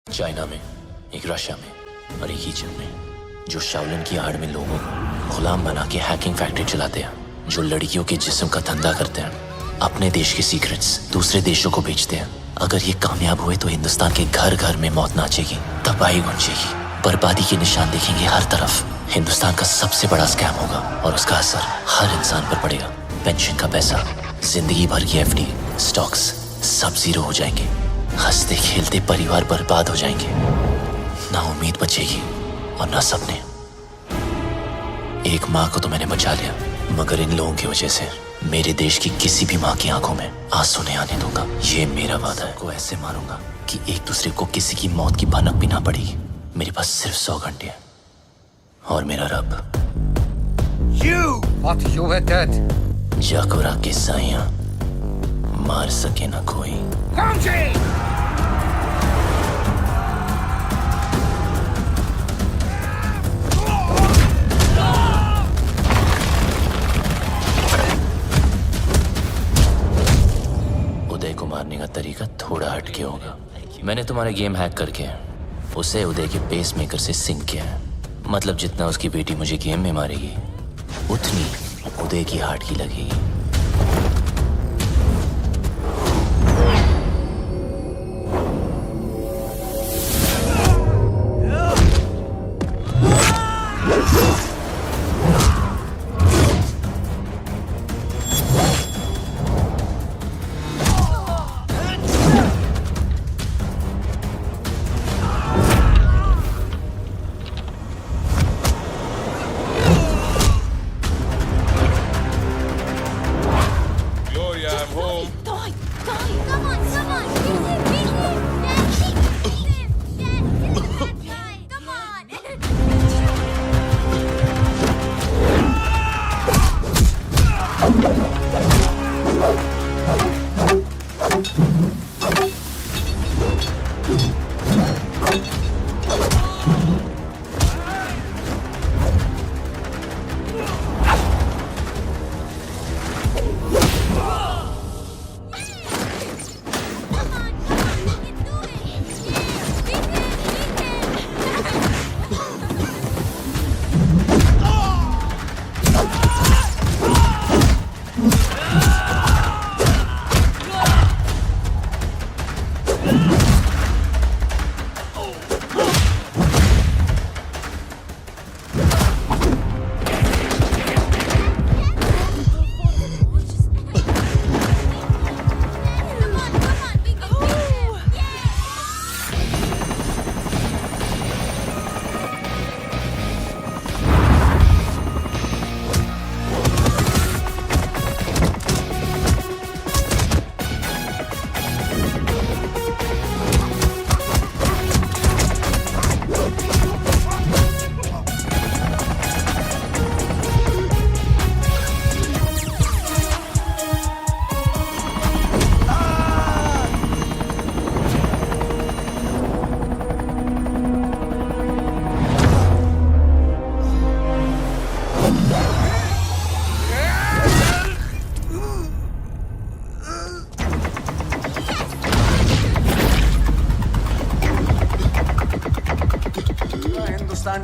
China में, एक Russia में और एक ईजिप्ट में, जो शाओलिन की आड़ में लोगों को गुलाम बना के हैकिंग फैक्ट्री चलाते हैं, जो लड़कियों के जिस्म का धंधा करते हैं, अपने देश के सीक्रेट्स दूसरे देशों को बेचते हैं। अगर ये कामयाब हुए तो हिंदुस्तान के घर घर में मौत नाचेगी, तबाही गूंजेगी, बर्बादी के निशान दिखेंगे हर तरफ। हिंदुस्तान का सबसे बड़ा स्कैम होगा और उसका असर हर इंसान पर पड़ेगा। पेंशन का पैसा, जिंदगी भर की एफडी, स्टॉक्स सब जीरो हो जाएंगे। हंसते खेलते परिवार बर्बाद हो जाएंगे। ना उम्मीद बचेगी और ना सपने। एक माँ को तो मैंने बचा लिया, मगर इन लोगों की वजह से मेरे देश की किसी भी माँ की आंखों में आंसू नहीं आने दूंगा। ये मेरा वादा है। को ऐसे मारूंगा कि एक दूसरे को किसी की मौत की भनक भी ना पड़ेगी। मेरे पास सिर्फ 100 घंटे हैं और मेरा रब जाकुरा के साइयां मार सके ना कोई। उदय को मारने का तरीका थोड़ा हटके होगा। मैंने तुम्हारे गेम हैक करके उसे उदय के पेस मेकर से सिंक किया है। मतलब जितना उसकी बेटी मुझे गेम में मारेगी, उतनी उदय की हार्ट की लगेगी।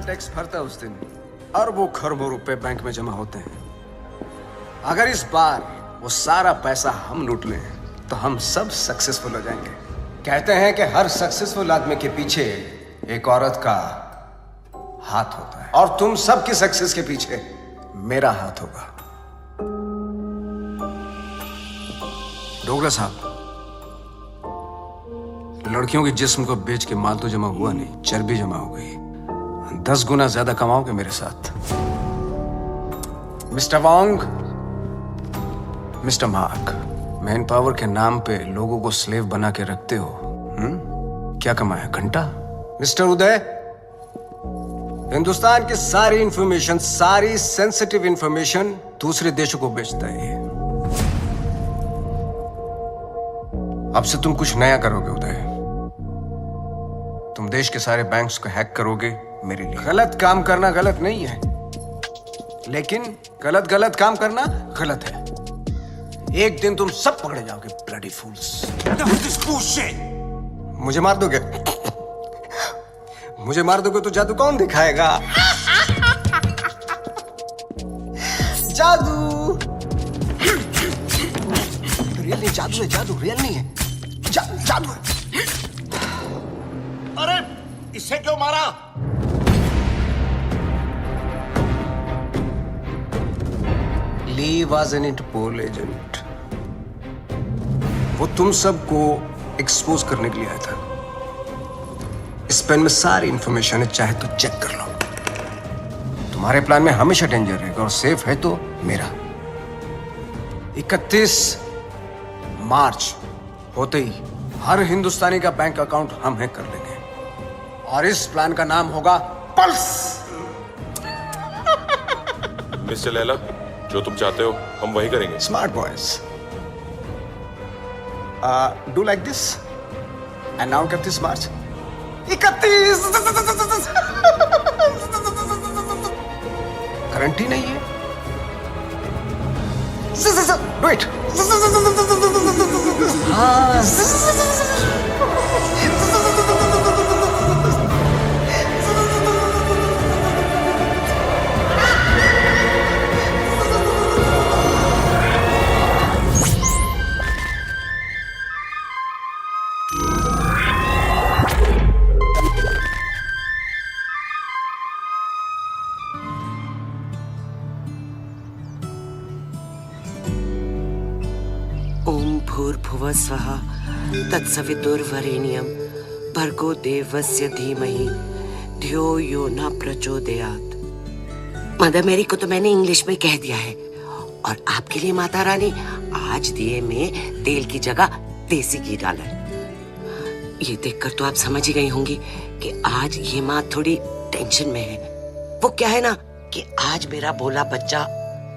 टैक्स भरता है उस दिन अरबों खरबों रुपए बैंक में जमा होते हैं। अगर इस बार वो सारा पैसा हम लूट लें तो हम सब सक्सेसफुल हो जाएंगे। कहते हैं कि हर सक्सेसफुल आदमी के पीछे एक औरत का हाथ होता है, और तुम सबकी सक्सेस के पीछे मेरा हाथ होगा। डोगरा साहब, लड़कियों के जिस्म को बेच के माल तो जमा हुआ नहीं, चर्बी जमा हो गई। 10 गुना ज्यादा कमाओगे मेरे साथ। मिस्टर वांग, मिस्टर मार्क, मैन पावर के नाम पे लोगों को स्लेव बना के रखते हो। क्या कमाया? घंटा। मिस्टर उदय, हिंदुस्तान की सारी इंफॉर्मेशन, सारी सेंसिटिव इंफॉर्मेशन दूसरे देशों को बेचता है। अब से तुम कुछ नया करोगे उदय। तुम देश के सारे बैंक्स को हैक करोगे मेरे लिए। गलत काम करना गलत नहीं है, लेकिन गलत काम करना गलत है। एक दिन तुम सब पकड़े जाओगे, ब्लडी फूल्स। मुझे मार दोगे? मुझे मार दोगे तो जादू कौन दिखाएगा? जादू रियल नहीं, जादू है, जादू रियल नहीं है, जादू है। अरे इसे क्यों मारा? ली वॉज एन इंटरपोल एजेंट। वो तुम सबको एक्सपोज करने के लिए आया था। इस पेन में सारी इंफॉर्मेशन है, चाहे तो चेक कर लो। तुम्हारे प्लान में हमेशा डेंजर रहेगा और सेफ है तो मेरा। 31 मार्च होते ही हर हिंदुस्तानी का बैंक अकाउंट हम हैक कर लेंगे और इस प्लान का नाम होगा पल्स। मिस्टर लैला, जो तुम चाहते हो हम वही करेंगे। Smart boys, do like this and now 31 March. 31 current ही नहीं है। Do it. ओम भूर्भुवः स्वः तत्सवितुर्वरेण्यं भर्गो देवस्य धीमहि धियो यो न प्रचोदयात्। मदर मेरी को तो मैंने इंग्लिश में कह दिया है और आपके लिए माता रानी आज दिए में तेल की जगह देसी घी डाला है। ये देखकर तो आप समझ ही गई होंगी कि आज ये माँ थोड़ी टेंशन में है। वो क्या है ना कि आज मेरा बोला बच्चा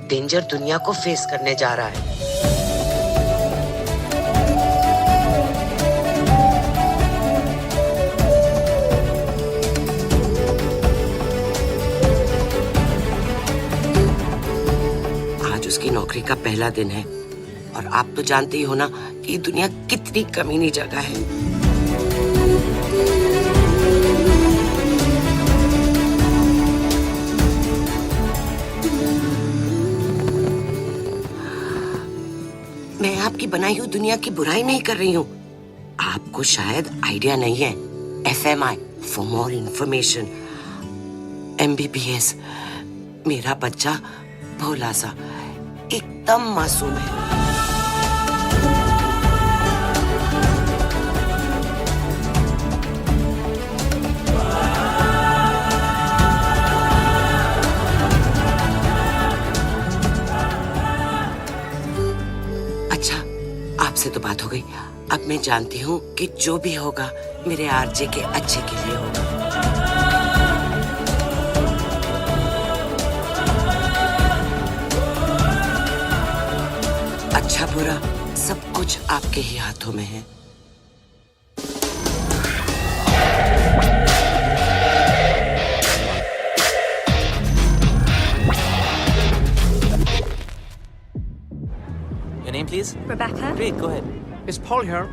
डेंजर दुनिया को फेस करने जा रहा है। उसकी नौकरी का पहला दिन है और आप तो जानते ही हो ना कि ये दुनिया कितनी कमीनी जगह है। मैं आपकी बनाई हुई दुनिया की बुराई नहीं कर रही हूँ। आपको शायद आइडिया नहीं है। FMI for more information, MBBS। मेरा बच्चा भोला सा एकदम मासूम है। अच्छा, आपसे तो बात हो गई। अब मैं जानती हूँ कि जो भी होगा मेरे आरजे के अच्छे के लिए होगा। अच्छा बुरा सब कुछ आपके ही हाथों में है। Your name, please? Rebecca? Great, go ahead. Is Paul here?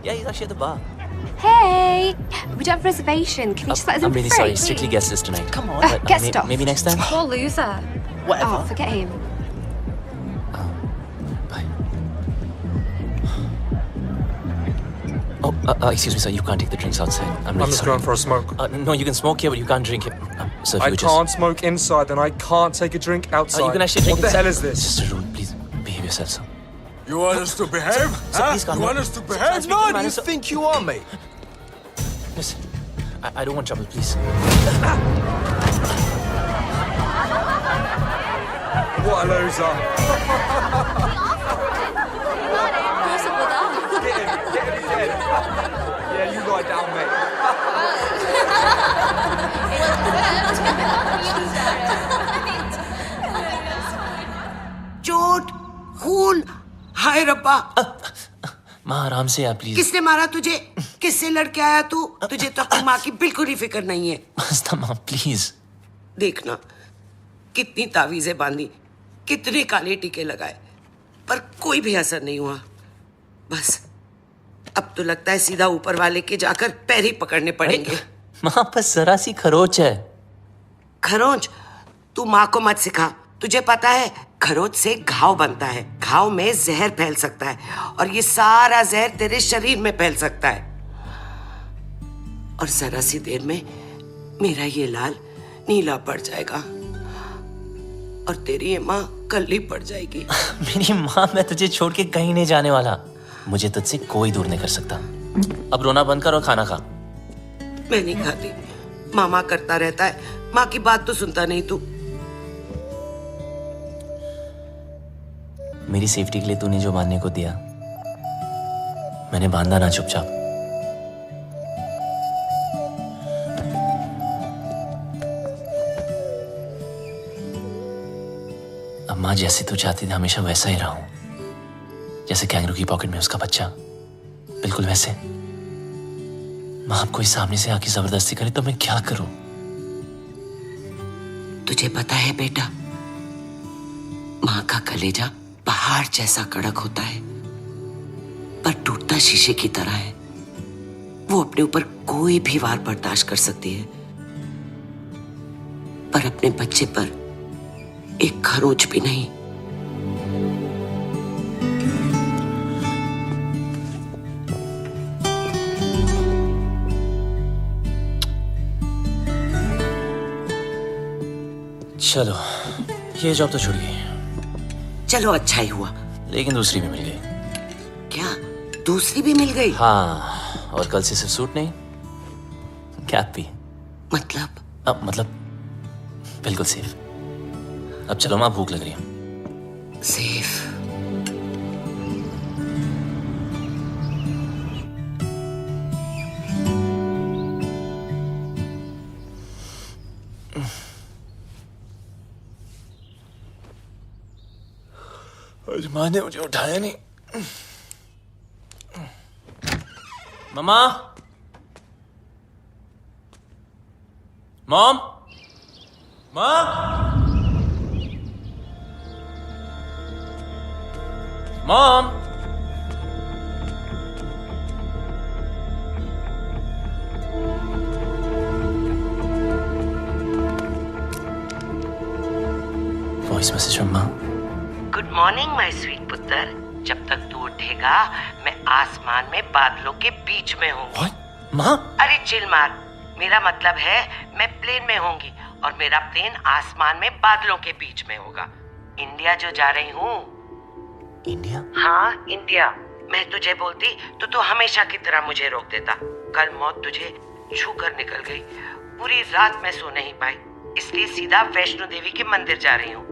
Yeah, he's actually at the bar. Hey! We don't have a reservation. Can you just let us in I'm really for free, sorry. Strictly please? guest list tonight. Come on. Get stuff. Maybe next time. Poor loser. Whatever. Oh, forget him. Bye. Oh, excuse me, sir. You can't take the drinks outside. I'm really I'm just sorry. going for a smoke. No, you can smoke here, but you can't drink here. Sir, if I you would just... can't smoke inside, and I can't take a drink outside. You can actually drink What the inside. hell is this? It's just a rule. Please behave yourself, sir. You want us to behave? Sir, please calm You down. want us to Sir, behave? speak to the No, do you manager. think you are, mate? Listen, I don't want trouble, please. What a loser. Get him again. Yeah, you lie down, mate. चोट, खून, हाय रब्बा। माँ आराम से आप please. किसने मारा तुझे? किससे लड़के आया तू? तुझे तो अपनी माँ की बिल्कुल ही फिक्र नहीं है। मस्ता माँ प्लीज। देखना कितनी तावीजें बांधी, कितने काले टीके लगाए, पर कोई भी असर नहीं हुआ। बस अब तो लगता है सीधा ऊपर वाले के जाकर पैर ही पकड़ने पड़ेंगे। माँ बस जरा सी खरोच है। खरोंच? तू माँ को मत सिखा। तुझे पता है खरोच से घाव बनता है, घाव में जहर फैल सकता है और ये सारा जहर तेरे शरीर में फैल सकता है और जरा सी देर में मेरा ये लाल नीला पड़ जाएगा और तेरी ये माँ कल्ली पड़ जाएगी। मेरी माँ, मैं तुझे छोड़ के कहीं नहीं जाने वाला। मुझे तुझसे कोई दूर नहीं कर सकता। अब रोना बंद कर और खाना खा। मैं नहीं खाती। मामा करता रहता है, माँ की बात तो सुनता नहीं तू। मेरी सेफ्टी के लिए तूने जो बांधने को दिया मैंने बांधा ना चुपचाप। अब माँ जैसे तू चाहती थी हमेशा वैसा ही रहा हूं, जैसे कैंगरू की पॉकेट में उसका बच्चा, बिल्कुल वैसे। माँ अब कोई सामने से आके जबरदस्ती करे तो मैं क्या करूं? तुझे पता है बेटा, माँ का कलेजा पहाड़ जैसा कड़क होता है पर टूटता शीशे की तरह है। वो अपने ऊपर कोई भी वार बर्दाश्त कर सकती है पर अपने बच्चे पर एक खरोच भी नहीं। चलो, ये जॉब तो छूट गई, चलो अच्छा ही हुआ। लेकिन दूसरी भी मिल गई। क्या दूसरी भी मिल गई? हाँ, और कल से सिर्फ सूट नहीं, कैप भी। मतलब? अब मतलब बिल्कुल सेफ। अब चलो माँ, भूख लग रही है। सेफ? आज माँ ने मुझे उठाया नहीं। मम्मा, मॉम, माँ, मॉम। वॉइस मैसेज फ्रॉम माँ। गुड मॉर्निंग माय स्वीट पुत्र। जब तक तू उठेगा मैं आसमान में बादलों के बीच में हूँ। माँ? अरे चिल मार। मेरा मतलब है मैं प्लेन में होंगी और मेरा प्लेन आसमान में बादलों के बीच में होगा। इंडिया जो जा रही हूँ। इंडिया? हाँ इंडिया। मैं तुझे बोलती तो तू हमेशा की तरह मुझे रोक देता। कल मौत तुझे छू कर निकल गई। पूरी रात मैं सो नहीं पाई, इसलिए सीधा वैष्णो देवी के मंदिर जा रही हूँ।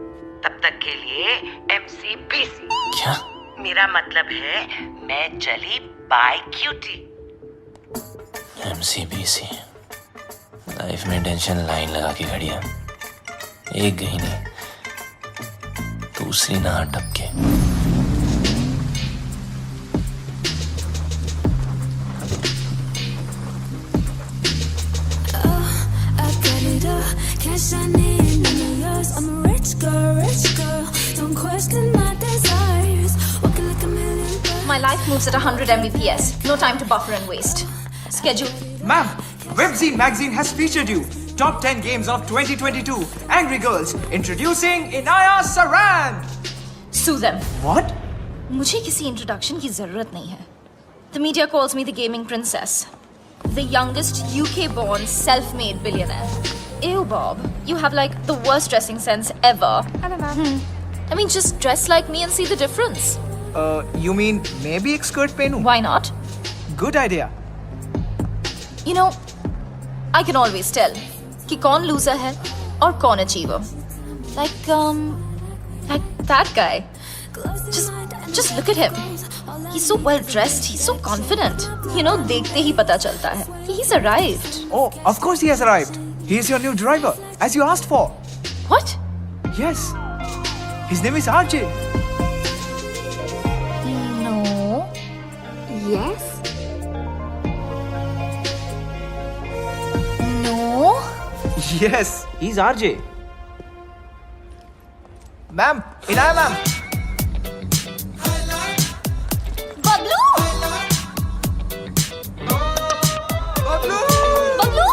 तब तक के लिए MCBC। क्या? मेरा मतलब है मैं चली बाय क्यूटी। MCBC। लाइफ में टेंशन लाइन लगा के खड़ी है। एक गई नहीं, दूसरी ना टपके। Cash I need, none of yours. I'm a rich girl. Don't question my desires. Walking like a million birds. My life moves at 100 Mbps. No time to buffer and waste. Schedule. Ma'am, Webzine magazine has featured you. Top 10 games of 2022. Angry Girls. Introducing Inaya Saran. Sue them. What? मुझे किसी introduction की जरूरत नहीं है. The media calls me the gaming princess. The youngest UK-born self-made billionaire. Ew, Bob. You have like the worst dressing sense ever. Hello, Mom. I mean, just dress like me and see the difference. You mean maybe एक skirt पहनूं? Why not? Good idea. You know, I can always tell कि कौन loser है और कौन achiever. Like that guy. Just look at him. He's so well dressed. He's so confident. You know, देखते ही पता चलता है कि he's arrived. Oh, of course he has arrived. He is your new driver, as you asked for. What? Yes. His name is RJ. No. Yes? No. Yes, he's RJ. Ma'am, Inaya ma'am. Bablu! Bablu! Bablu!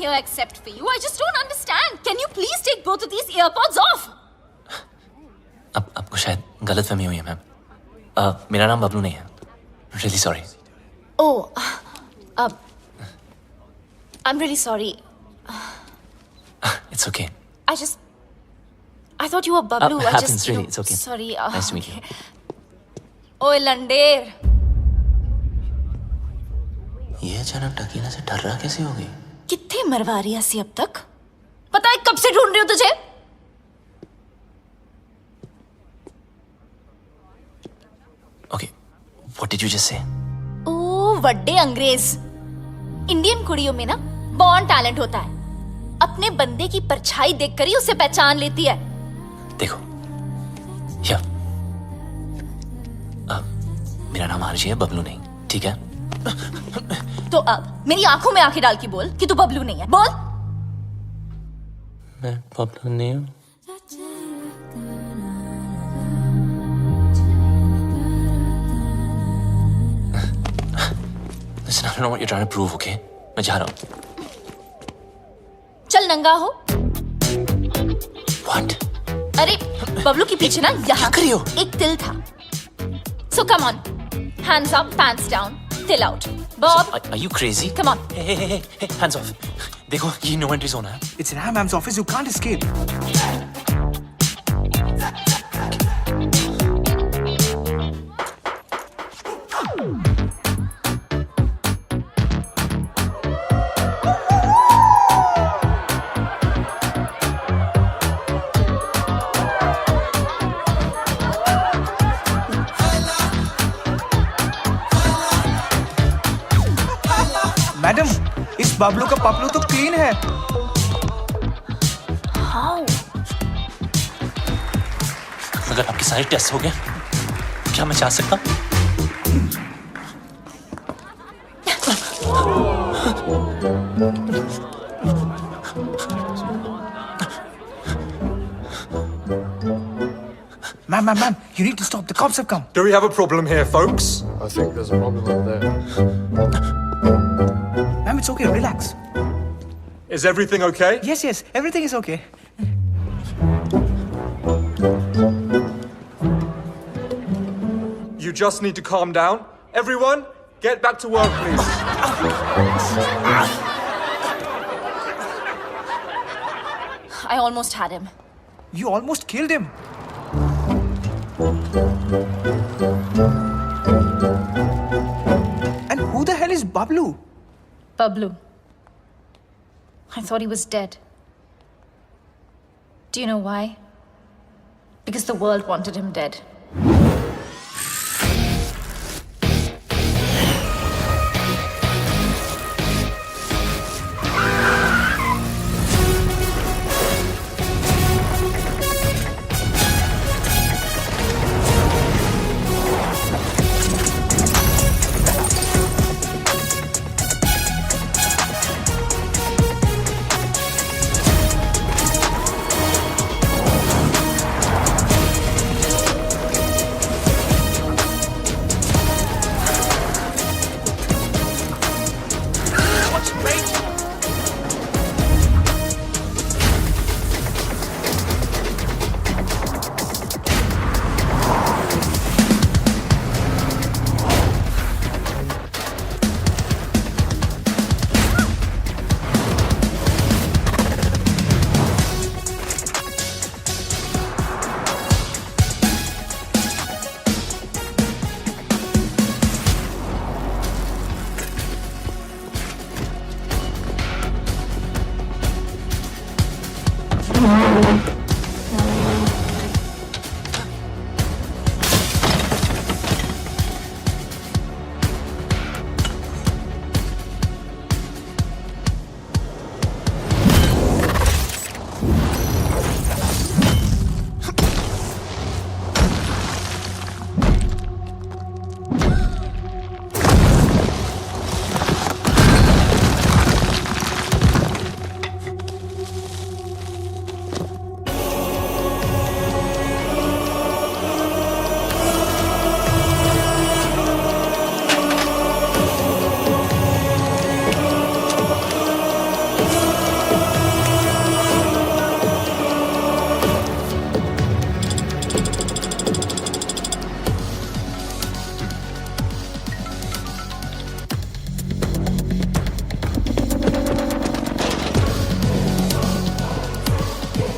here except for you. I just don't understand. Can you please take both of these earpods off? अब आपको शायद गलत फहमी हुई है ma'am. मेरा नाम बबलू नहीं है। Really sorry. Oh, I'm really sorry. It's okay. I thought you were Bablu. I Happens just, really. It's okay. Sorry. Nice to meet you. ओए लंडेर, ये अचानक टकीला से डर रहा कैसे हो गई? कितने मरवा रही है सी अब तक? पता है कब से ढूंढ रही हूँ तुझे? Okay. What did you just say? ओ वड्डे अंग्रेज। इंडियन कुड़ियों में ना बॉर्न टैलेंट होता है। अपने बंदे की परछाई देखकर ही उसे पहचान लेती है। देखो, या मेरा नाम आरजी है, बबलू नहीं, ठीक है? तो अब मेरी आंखों में आंखें डाल के बोल कि तू बबलू नहीं है। बोल। मैं बबलू नहीं हूँ। Listen, I don't know what you're trying to prove, okay? मैं जा रहा हूँ। चल नंगा हो। What? अरे बबलू के पीछे ना यहाँ कर रही हो? एक तिल था। So come on, hands up, pants down, till out. Bob, Are you crazy? come on. Hey, hands off. देखो, ये no entry zone है। It's in Hammam's office. You can't escape. Madam, इस बबलू का पपलू तो क्लीन है। How? अगर आपके सारे टेस्ट हो गए, क्या मैं जा सकता हूँ? Ma'am, you need to stop. The cops have come. Do we have a problem here, folks? I think there's a problem up there. Ma'am, it's okay. Relax. Is everything okay? Yes, everything is okay. You just need to calm down. Everyone, get back to work, please. I almost had him. You almost killed him. And who the hell is Bablu? Bablu. I thought he was dead. Do you know why? Because the world wanted him dead.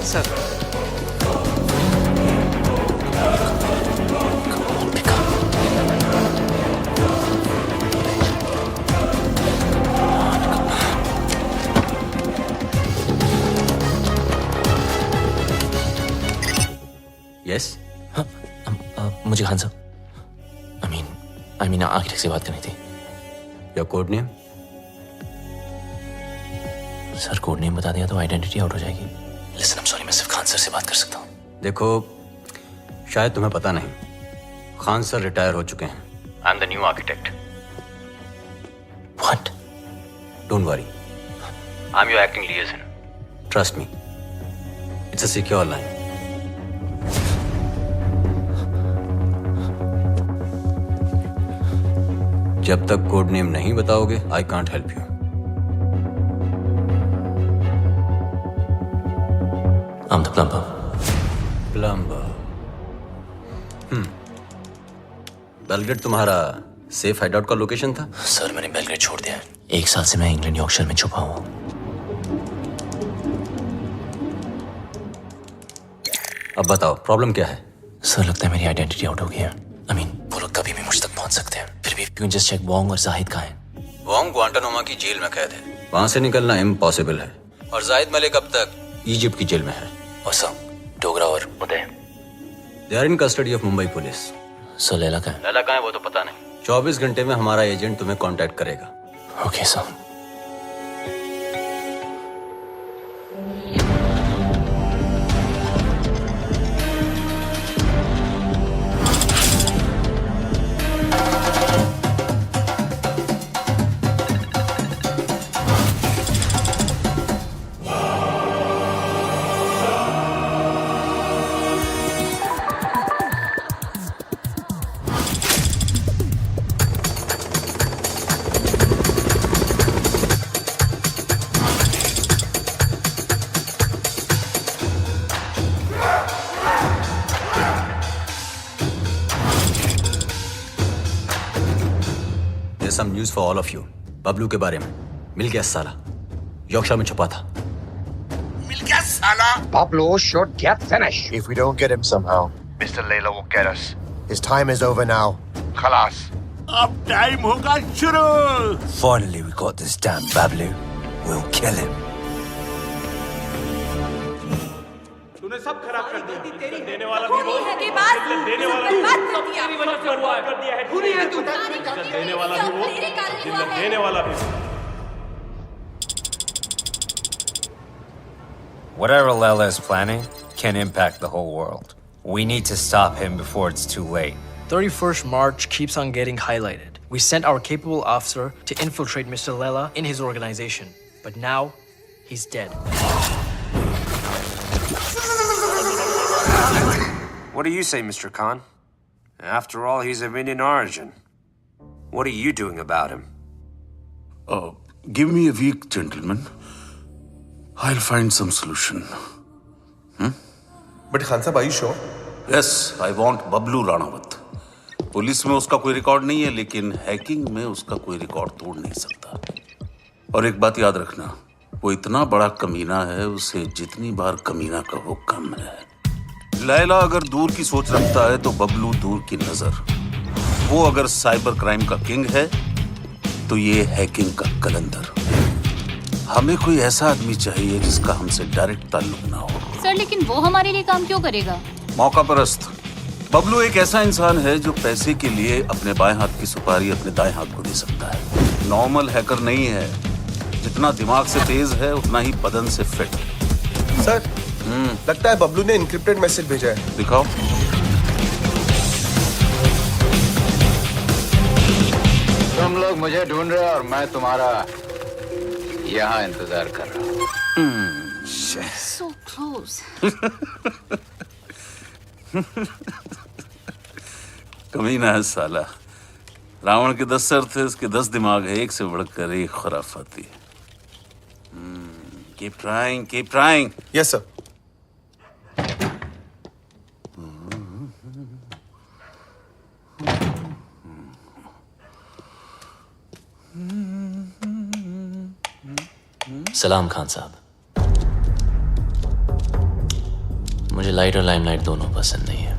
Sir yes मुझे खान साहब I mean architect से बात करनी थी। Your code name? Sir code name बता दिया तो identity out हो जाएगी। लिसन, आई एम सॉरी, मैं सिर्फ खान सर से बात कर सकता हूँ। देखो, शायद तुम्हें पता नहीं, खान सर रिटायर हो चुके हैं। I am the new architect. What? Don't worry, I am your acting लिएजन। Trust me, it's a secure line. जब तक कोड नेम नहीं बताओगे, I can't help you. I'm the plumber. Plumber. Belgrade तुम्हारा safe hideout का location था? Sir मैंने Belgrade छोड़ दिया है। 1 साल से मैं इंग्लैंड यॉर्कशायर में छुपा हुआ हूँ। अब बताओ प्रॉब्लम क्या है? सर लगता है मेरी आइडेंटिटी आउट हो गई है। वो लोग कभी भी मुझ तक पहुंच सकते हैं। फिर भी you can just check Wong और जाहिद कहाँ हैं? वोंग ग्वांटानामो की जेल में कैद है, वहां से निकलना इम्पॉसिबल है। और जाहिद मलिक अब तक इजिप्ट की जेल में है। और सर डोगरा और Uday, they are in custody of Mumbai police. Sir Laila कहाँ है? लैला कहाँ है वो तो पता नहीं। 24 घंटे में हमारा एजेंट तुम्हें कांटेक्ट करेगा। Okay sir. Some news for all of you. Bablu के बारे में मिल गया साला, यॉर्कशायर में छुपा था। मिल गया साला। Pablo should get finished. If we don't get him somehow, Mr. Layla will get us. His time is over now. Khalas. अब टाइम होगा शुरू। Finally, we got this damn Bablu. We'll kill him. तूने सब खराब कर दिया। देने वाला भी वो, देने वाला भी वो, तेरी वजह से बर्बाद कर दिया है। देने वाला भी वो, देने वाला भी वो। Whatever Layla is planning can impact the whole world. We need to stop him before it's too late. 31st March keeps on getting highlighted. We sent our capable officer to infiltrate Mr. Layla in his organization, but now he's dead. What do you say, Mr. Khan? After all, he's of Indian origin. What are you doing about him? Give me a week, gentlemen. I'll find some solution. But Khan Sahab, are you sure? Yes, I want Bablu Ranawat. Police में उसका कोई record नहीं है, लेकिन hacking में उसका कोई record तोड़ नहीं सकता। और एक बात याद रखना, वो इतना बड़ा कमीना है, उसे जितनी बार कमीना कहो कम है। लैला अगर दूर की सोच रखता है तो बबलू दूर की नजर। वो अगर साइबर क्राइम का किंग है तो ये हैकिंग का कलंदर। हमें कोई ऐसा आदमी चाहिए जिसका हमसे डायरेक्ट ताल्लुक ना हो। सर लेकिन वो हमारे लिए काम क्यों करेगा? मौका परस्त। बबलू एक ऐसा इंसान है जो पैसे के लिए अपने बाएं हाथ की सुपारी अपने दाएं हाथ को दे सकता है। नॉर्मल हैकर नहीं है, जितना दिमाग से तेज है उतना ही बदन से फिट। सर लगता है बबलू ने इनक्रिप्टेड मैसेज भेजा है। दिखाओ। तुम लोग मुझे ढूंढ रहे हो और मैं तुम्हारा यहाँ इंतजार कर रहा हूँ। So close. कमीना है साला। रावण के 10 सर थे, उसके 10 दिमाग है, एक से बढ़कर एक खुराफाती। Keep trying, keep trying. Yes, sir. सलाम खान साहब। मुझे लाइट और लाइमलाइट दोनों पसंद नहीं है।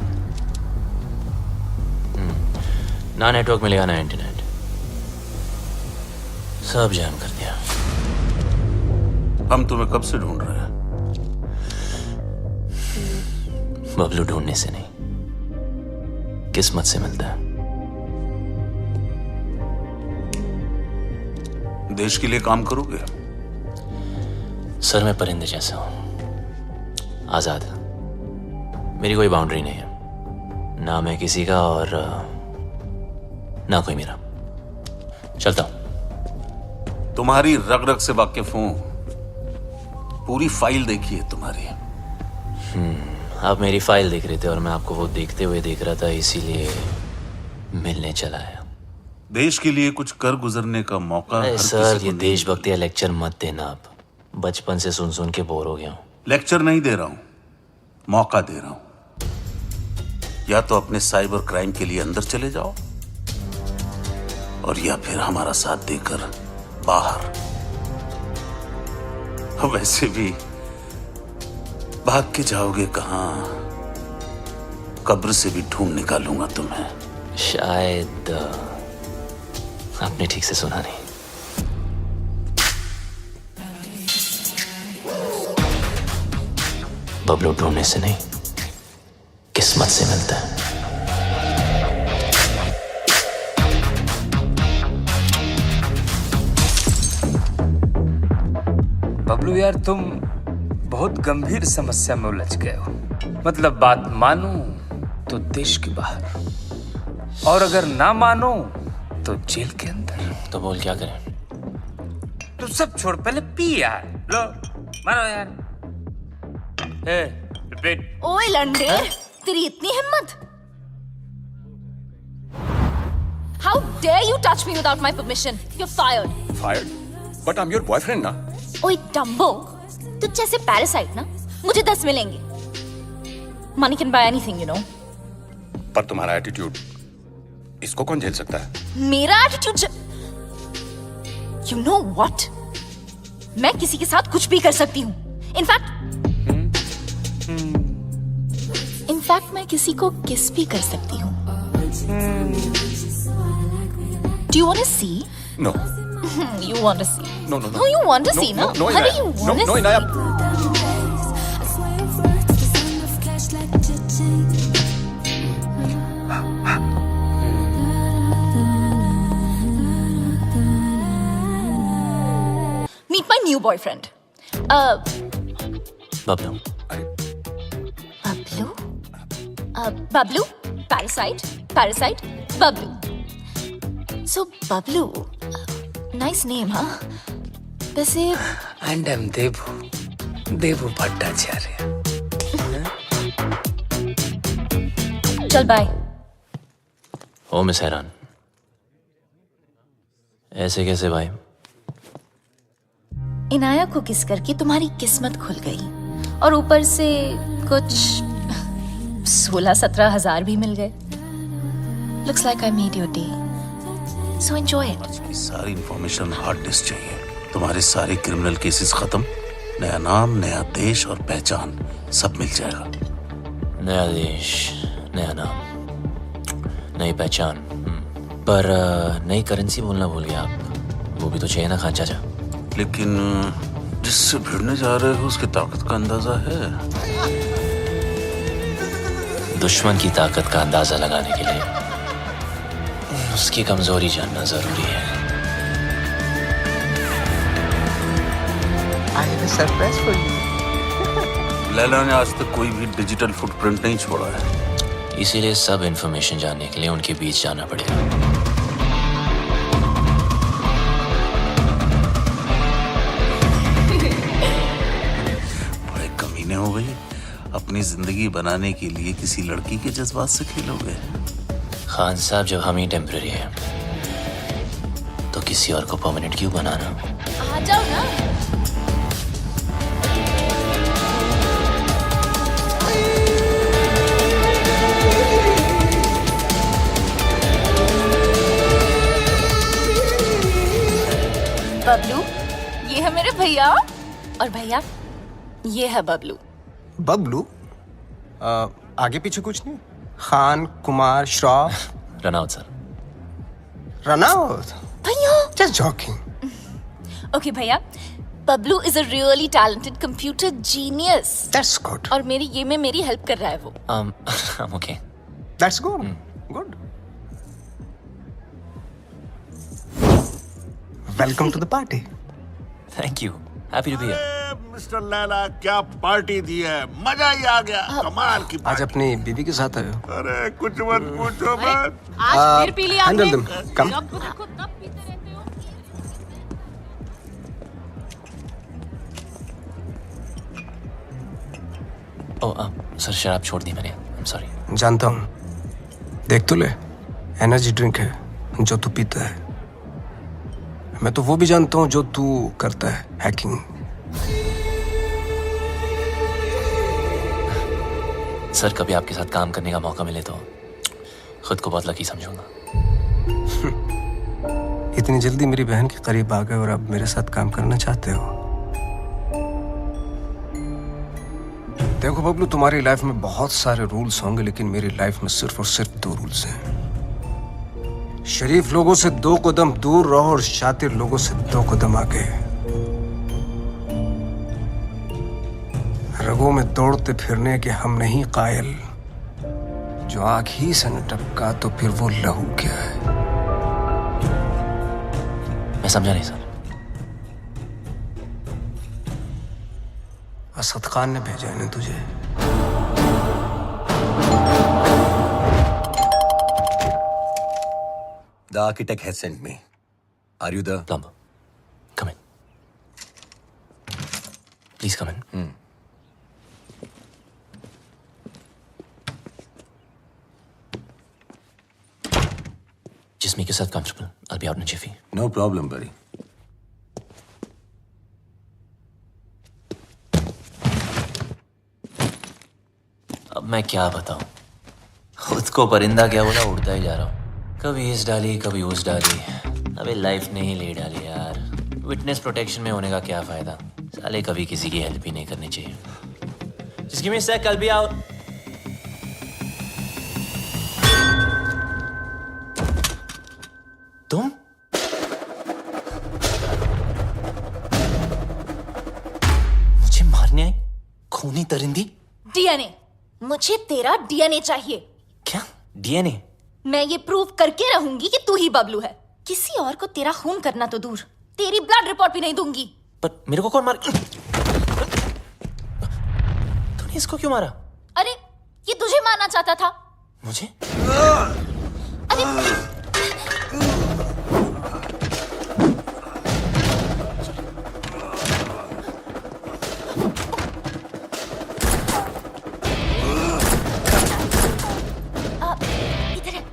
ना नेटवर्क मिलेगा ना इंटरनेट, सब जैम कर दिया। हम तुम्हें कब से ढूंढ रहे हैं? बबलू ढूंढने से नहीं, किस्मत से मिलता है। देश के लिए काम करोगे? सर मैं परिंदे जैसा हूं, आजाद। मेरी कोई बाउंड्री नहीं है, ना मैं किसी का और ना कोई मेरा। चलता हूं। तुम्हारी रग रग से वाकिफ हूं, पूरी फाइल देखी है तुम्हारी। आप मेरी फाइल देख रहे थे और मैं आपको वो देखते हुए देख रहा था, इसीलिए मिलने चला आया। देश के लिए कुछ कर गुजरने का मौका हर सर किसी को ये नहीं देशभक्ति या लेक्चर मत देना, आप बचपन से सुन सुन के बोर हो गया हूं। लेक्चर नहीं दे रहा हूं, मौका दे रहा हूं। या तो अपने साइबर क्राइम के लिए अंदर चले जाओ, और या फिर हमारा साथ देकर बाहर। वैसे भी भाग के जाओगे कहां? कब्र से भी ढूंढ निकालूंगा तुम्हें। शायद आपने ठीक से सुना नहीं। बबलू ढूंढने से नहीं, किस्मत से मिलता है। बबलू यार, तुम बहुत गंभीर समस्या में उलझ गए हो। मतलब बात मानो तो देश के बाहर, और अगर ना मानो तो जेल के अंदर। तो बोल क्या करें? तू सब छोड़, पहले पी यार। लो मानो यार। रिपीट। ओए लंडे, तेरी इतनी हिम्मत? How dare you touch me without my permission? You're fired. Fired? But I'm your boyfriend ना। ओए डम्बो, तुझ जैसे पैरासाइट ना मुझे 10 मिलेंगे। Money can buy anything, you know. पर तुम्हारा एटीट्यूड, इसको कौन झेल सकता है? मेरा एटीट्यूड You know what? मैं किसी के साथ कुछ भी कर सकती हूँ। इनफैक्ट मैं किसी को किस भी कर सकती हूँ। Do you want to see? No. You want to see? No. No, you want to see, no? No, Hurry, you want to see? Inaya. Meet my new boyfriend. Bablu. Bablu? Bablu? Parasite? Bablu. So, Bablu. Nice name, huh? वैसे And I'm देवू भट्टाचार्य। चल bye. ओ miss हैरान, ऐसे कैसे भाई? इनाया को किस करके तुम्हारी किस्मत खुल गई, और ऊपर से कुछ 16-17 हजार भी मिल गए। Looks like I made your day. So enjoy it. आज की सारी इंफॉर्मेशन हार्ड डिस्क चाहिए। तुम्हारे सारे क्रिमिनल केसेस खत्म, नया नाम, नया देश और पहचान सब मिल जाएगा। नया देश, नया नाम, नई पहचान। पर नई करेंसी बोलना भूल गया आप। वो भी तो चाहिए ना खान चाचा। लेकिन जिससे भिड़ने जा रहे हो उसकी ताकत का अंदाजा है? दुश्मन की ताकत का अंदाजा लगाने के लिए उसकी कमजोरी जानना जरूरी है। I have a surprise for you. Laila ने आज तक कोई भी डिजिटल फुटप्रिंट नहीं छोड़ा है, इसीलिए सब इंफॉर्मेशन जानने के लिए उनके बीच जाना पड़ेगा। बड़े कमीने हो गई। अपनी जिंदगी बनाने के लिए किसी लड़की के जज्बात से खेलोगे? खान साहब, जब हम ही टेम्पररी हैं तो किसी और को परमानेंट क्यों बनाना? आ जाओ ना। बबलू, ये है मेरे भैया, और भैया ये है बबलू। बबलू? आगे पीछे कुछ नहीं? Khan, Kumar, Shroff, run out sir. Run out? भैया Just joking. ओके भैया, Bablu is a really talented computer genius. That's good. और मेरी ये में मेरी हेल्प कर रहा है वो। I'm okay. That's good. Good. Welcome to the party. Thank you. Happy to be here. Mister Laila, क्या पार्टी दी है, मजा ही आ गया। कमाल की आज अपनी बीवी के साथ आए हो? अरे कुछ मत पूछो मत। आज फिर पी लिया Handle them. Come. जब देखो तब पीते रहते हो। सर शराब छोड़ दी मैंने। I'm sorry. जानता हूँ। देख तो ले, एनर्जी ड्रिंक है जो तू पीता है। मैं तो वो भी जानता हूँ जो तू करता है, हैकिंग। सर कभी आपके साथ काम करने का मौका मिले तो खुद को बहुत लकी समझूंगा। इतनी जल्दी मेरी बहन के करीब आ गए और अब मेरे साथ काम करना चाहते हो? देखो बबलू, तुम्हारी लाइफ में बहुत सारे रूल्स होंगे, लेकिन मेरी लाइफ में सिर्फ और सिर्फ 2 रूल्स हैं। शरीफ लोगों से 2 कदम दूर रहो और शातिर लोगों से 2 कदम आगे। रगों में दौड़ते फिरने के हम नहीं कायल, जो आंख ही से न टपका तो फिर वो लहू क्या है? मैं समझा नहीं सर। असद खान ने भेजा है ना तुझे? The architect has sent me. Are you the plumber? Come in. Please come in. Just make yourself comfortable. I'll be out in a jiffy. No problem, buddy. अब मैं क्या बताऊं? खुद को परिंदा क्या बोला, उड़ता ही जा रहा हूं। कभी इस डाली कभी उस डाली। अबे लाइफ ने ही ले डाली यार। विटनेस प्रोटेक्शन में होने का क्या फायदा? साले कभी किसी की हेल्प ही नहीं करनी चाहिए। Just give me a sec, I'll be out. तुम? मुझे मारने आई? खूनी दरिंदी? डीएनए, मुझे तेरा डीएनए चाहिए। क्या? डीएनए? मैं ये प्रूव करके रहूंगी कि तू ही बबलू है। किसी और को तेरा खून करना तो दूर, तेरी ब्लड रिपोर्ट भी नहीं दूंगी। पर मेरे को कौन मार? तूने इसको क्यों मारा? अरे ये तुझे मारना चाहता था। मुझे? अरे इधर है।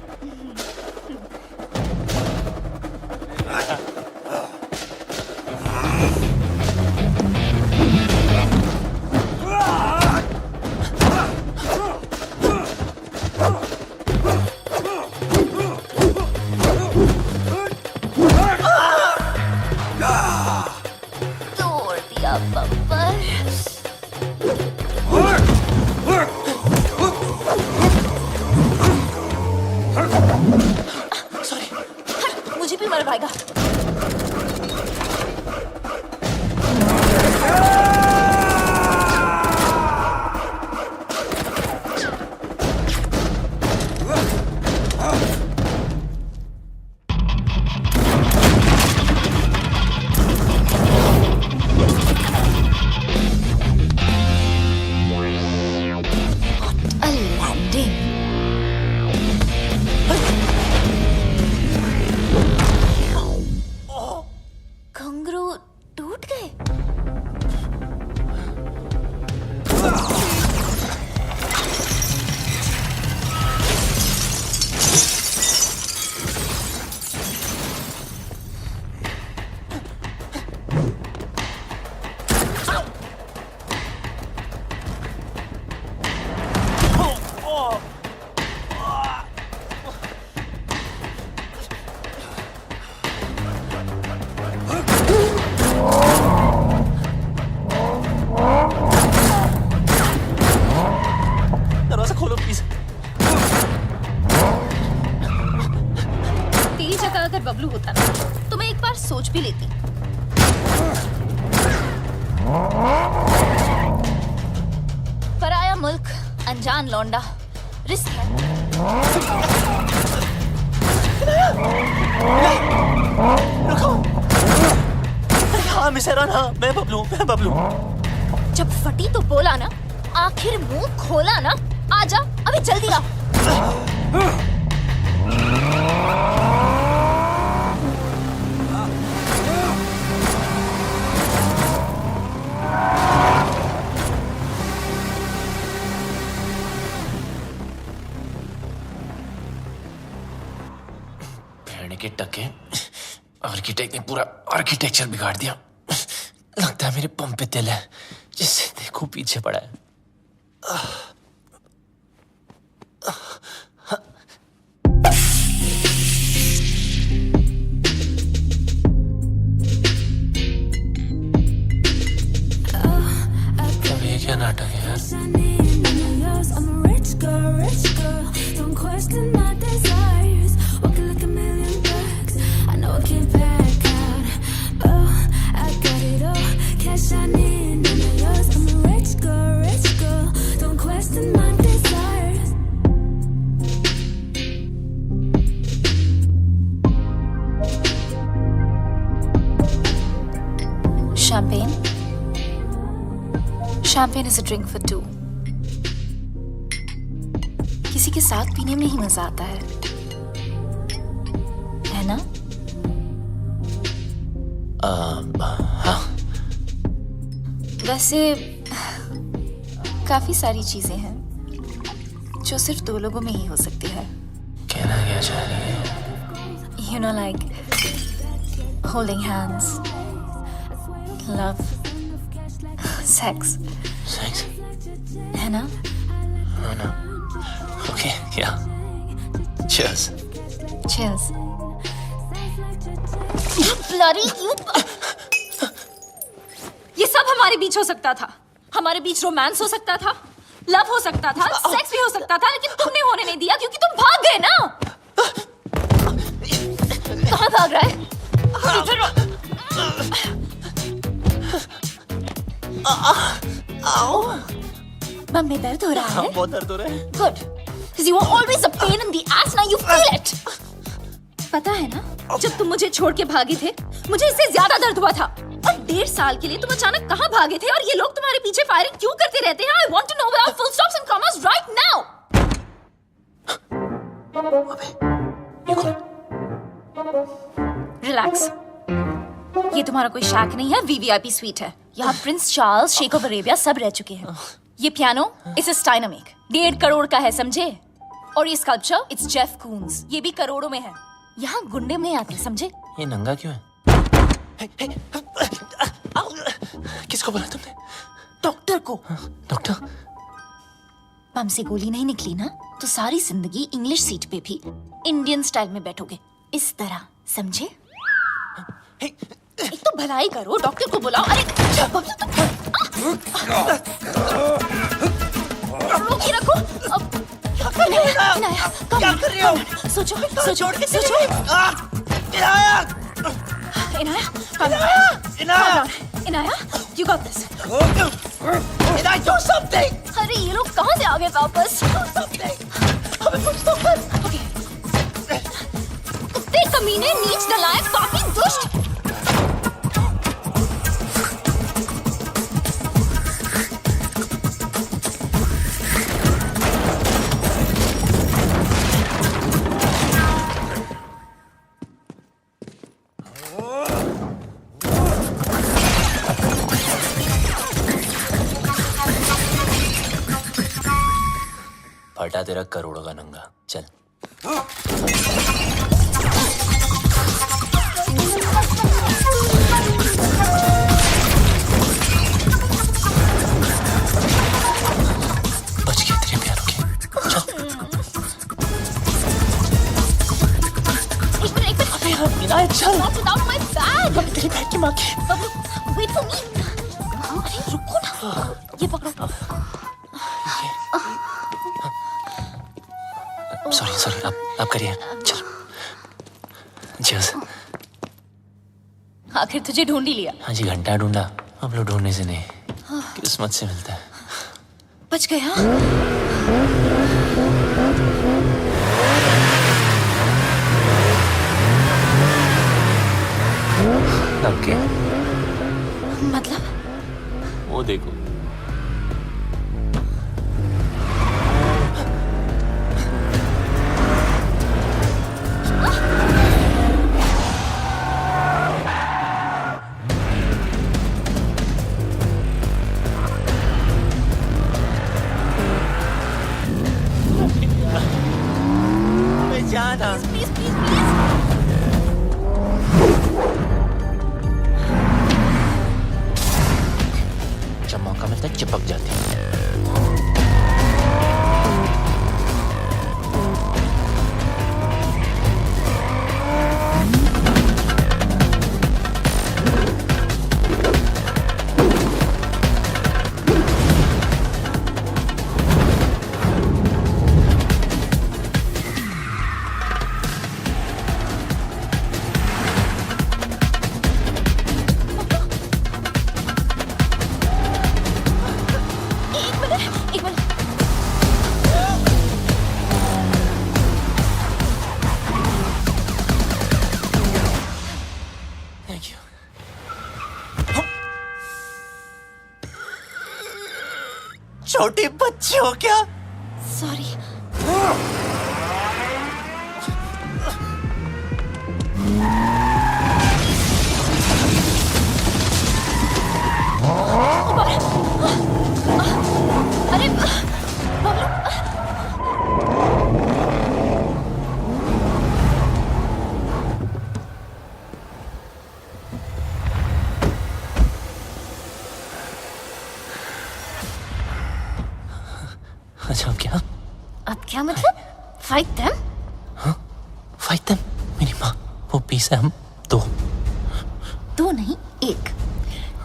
सोच भी लेती। पराया मुल्क, अनजान लौंडा, रिस्क है। हाँ मिस हैरान, हाँ मैं बबलू। जब फटी तो बोला ना, आखिर मुंह खोला ना। आजा, अभी जल्दी आ। भेड़े के टके, आर्किटेक्ट ने पूरा आर्किटेक्चर बिगाड़ दिया। लगता है मेरे पंप पे तिल है, जिससे देखो पीछे पड़ा है। अब ये क्या नाटक है यार? Champagne is a drink for two. किसी के साथ पीने में ही मजा आता है ना? हाँ। वैसे काफी सारी चीजें हैं जो सिर्फ दो लोगों में ही हो सकती है। कहना क्या चाह रही है? You know, like holding hands, love, sex. Sex? है ना? हाँ ना। Okay, yeah. Cheers. Cheers. Bloody you! ये सब हमारे बीच हो सकता था। हमारे बीच रोमांस हो सकता था, लव हो सकता था, सेक्स भी हो सकता था, लेकिन तुमने होने नहीं दिया क्योंकि तुम भाग गए ना। कहाँ भाग रहा है? बम में दर्द हो रहा है? बहुत दर्द हो रहा है। Good, because you were always a pain in the ass. Now you feel it. पता है ना, जब तुम मुझे छोड़ के भागे थे, मुझे इससे ज्यादा दर्द हुआ था। और 1.5 साल के लिए तुम अचानक कहाँ भागे थे और ये लोग तुम्हारे पीछे फायरिंग क्यों करते रहते हैं? I want to know without full stops and commas right now. Relax. ये तुम्हारा कोई शैक नहीं है, VVIP स्वीट है। यहाँ प्रिंस चार्ल्स, शेख ऑफ अरेबिया सब रह चुके हैं। ये पियानो इसे स्टाइनमेक 1.5 करोड़ का है, समझे? और ये स्कल्पचर इट्स जेफ कून्स, ये भी करोड़ों में है। यहाँ गुंडे में आते, समझे? ये नंगा क्यों है? किसको बोला तुमने? डॉक्टर को। डॉक्टर? बम से गोली नहीं निकली ना, तो सारी जिंदगी इंग्लिश सीट पे भी इंडियन स्टाइल में बैठोगे, इस तरह, समझे? एक तो भलाई करो, डॉक्टर को बुलाओ। अरे रोक के रखो। इनाया, क्या कर रही हो? सोचो। Inaya, you got this. Inaya, do something. अरे ये लोग कहाँ से आ गए वापस? Do something. हमें कुछ तो कर। Okay. कुत्ते कमीने, नीच नालायक, पापी, दुष्ट। फटा तेरा करोड़ों का नंगा, चल। बच गया तेरे प्यारों के, चल। एक मिनट। अबे यार विनायक, चल। Not without my bag. तेरी बैग की माँ की। Wait for me. अरे रुको ना, ये पकड़ो। सॉरी, आप करिए, चलो। Cheers. आखिर तुझे ढूंढ ही लिया। हाँ जी, घंटा ढूंढा, अब लोग ढूंढने से नहीं, किस्मत से मिलता है। बच गया। लग गया। मतलब वो देखो, जाना। Please please please. जब मौका मिलता है चिपक जाती है। छोटे बच्चे हो क्या? सॉरी। अरे अच्छा क्या? अब क्या मतलब? Fight them? हाँ, फाइट देम? मेरी माँ, वो पीस है, हम दो। दो नहीं, एक।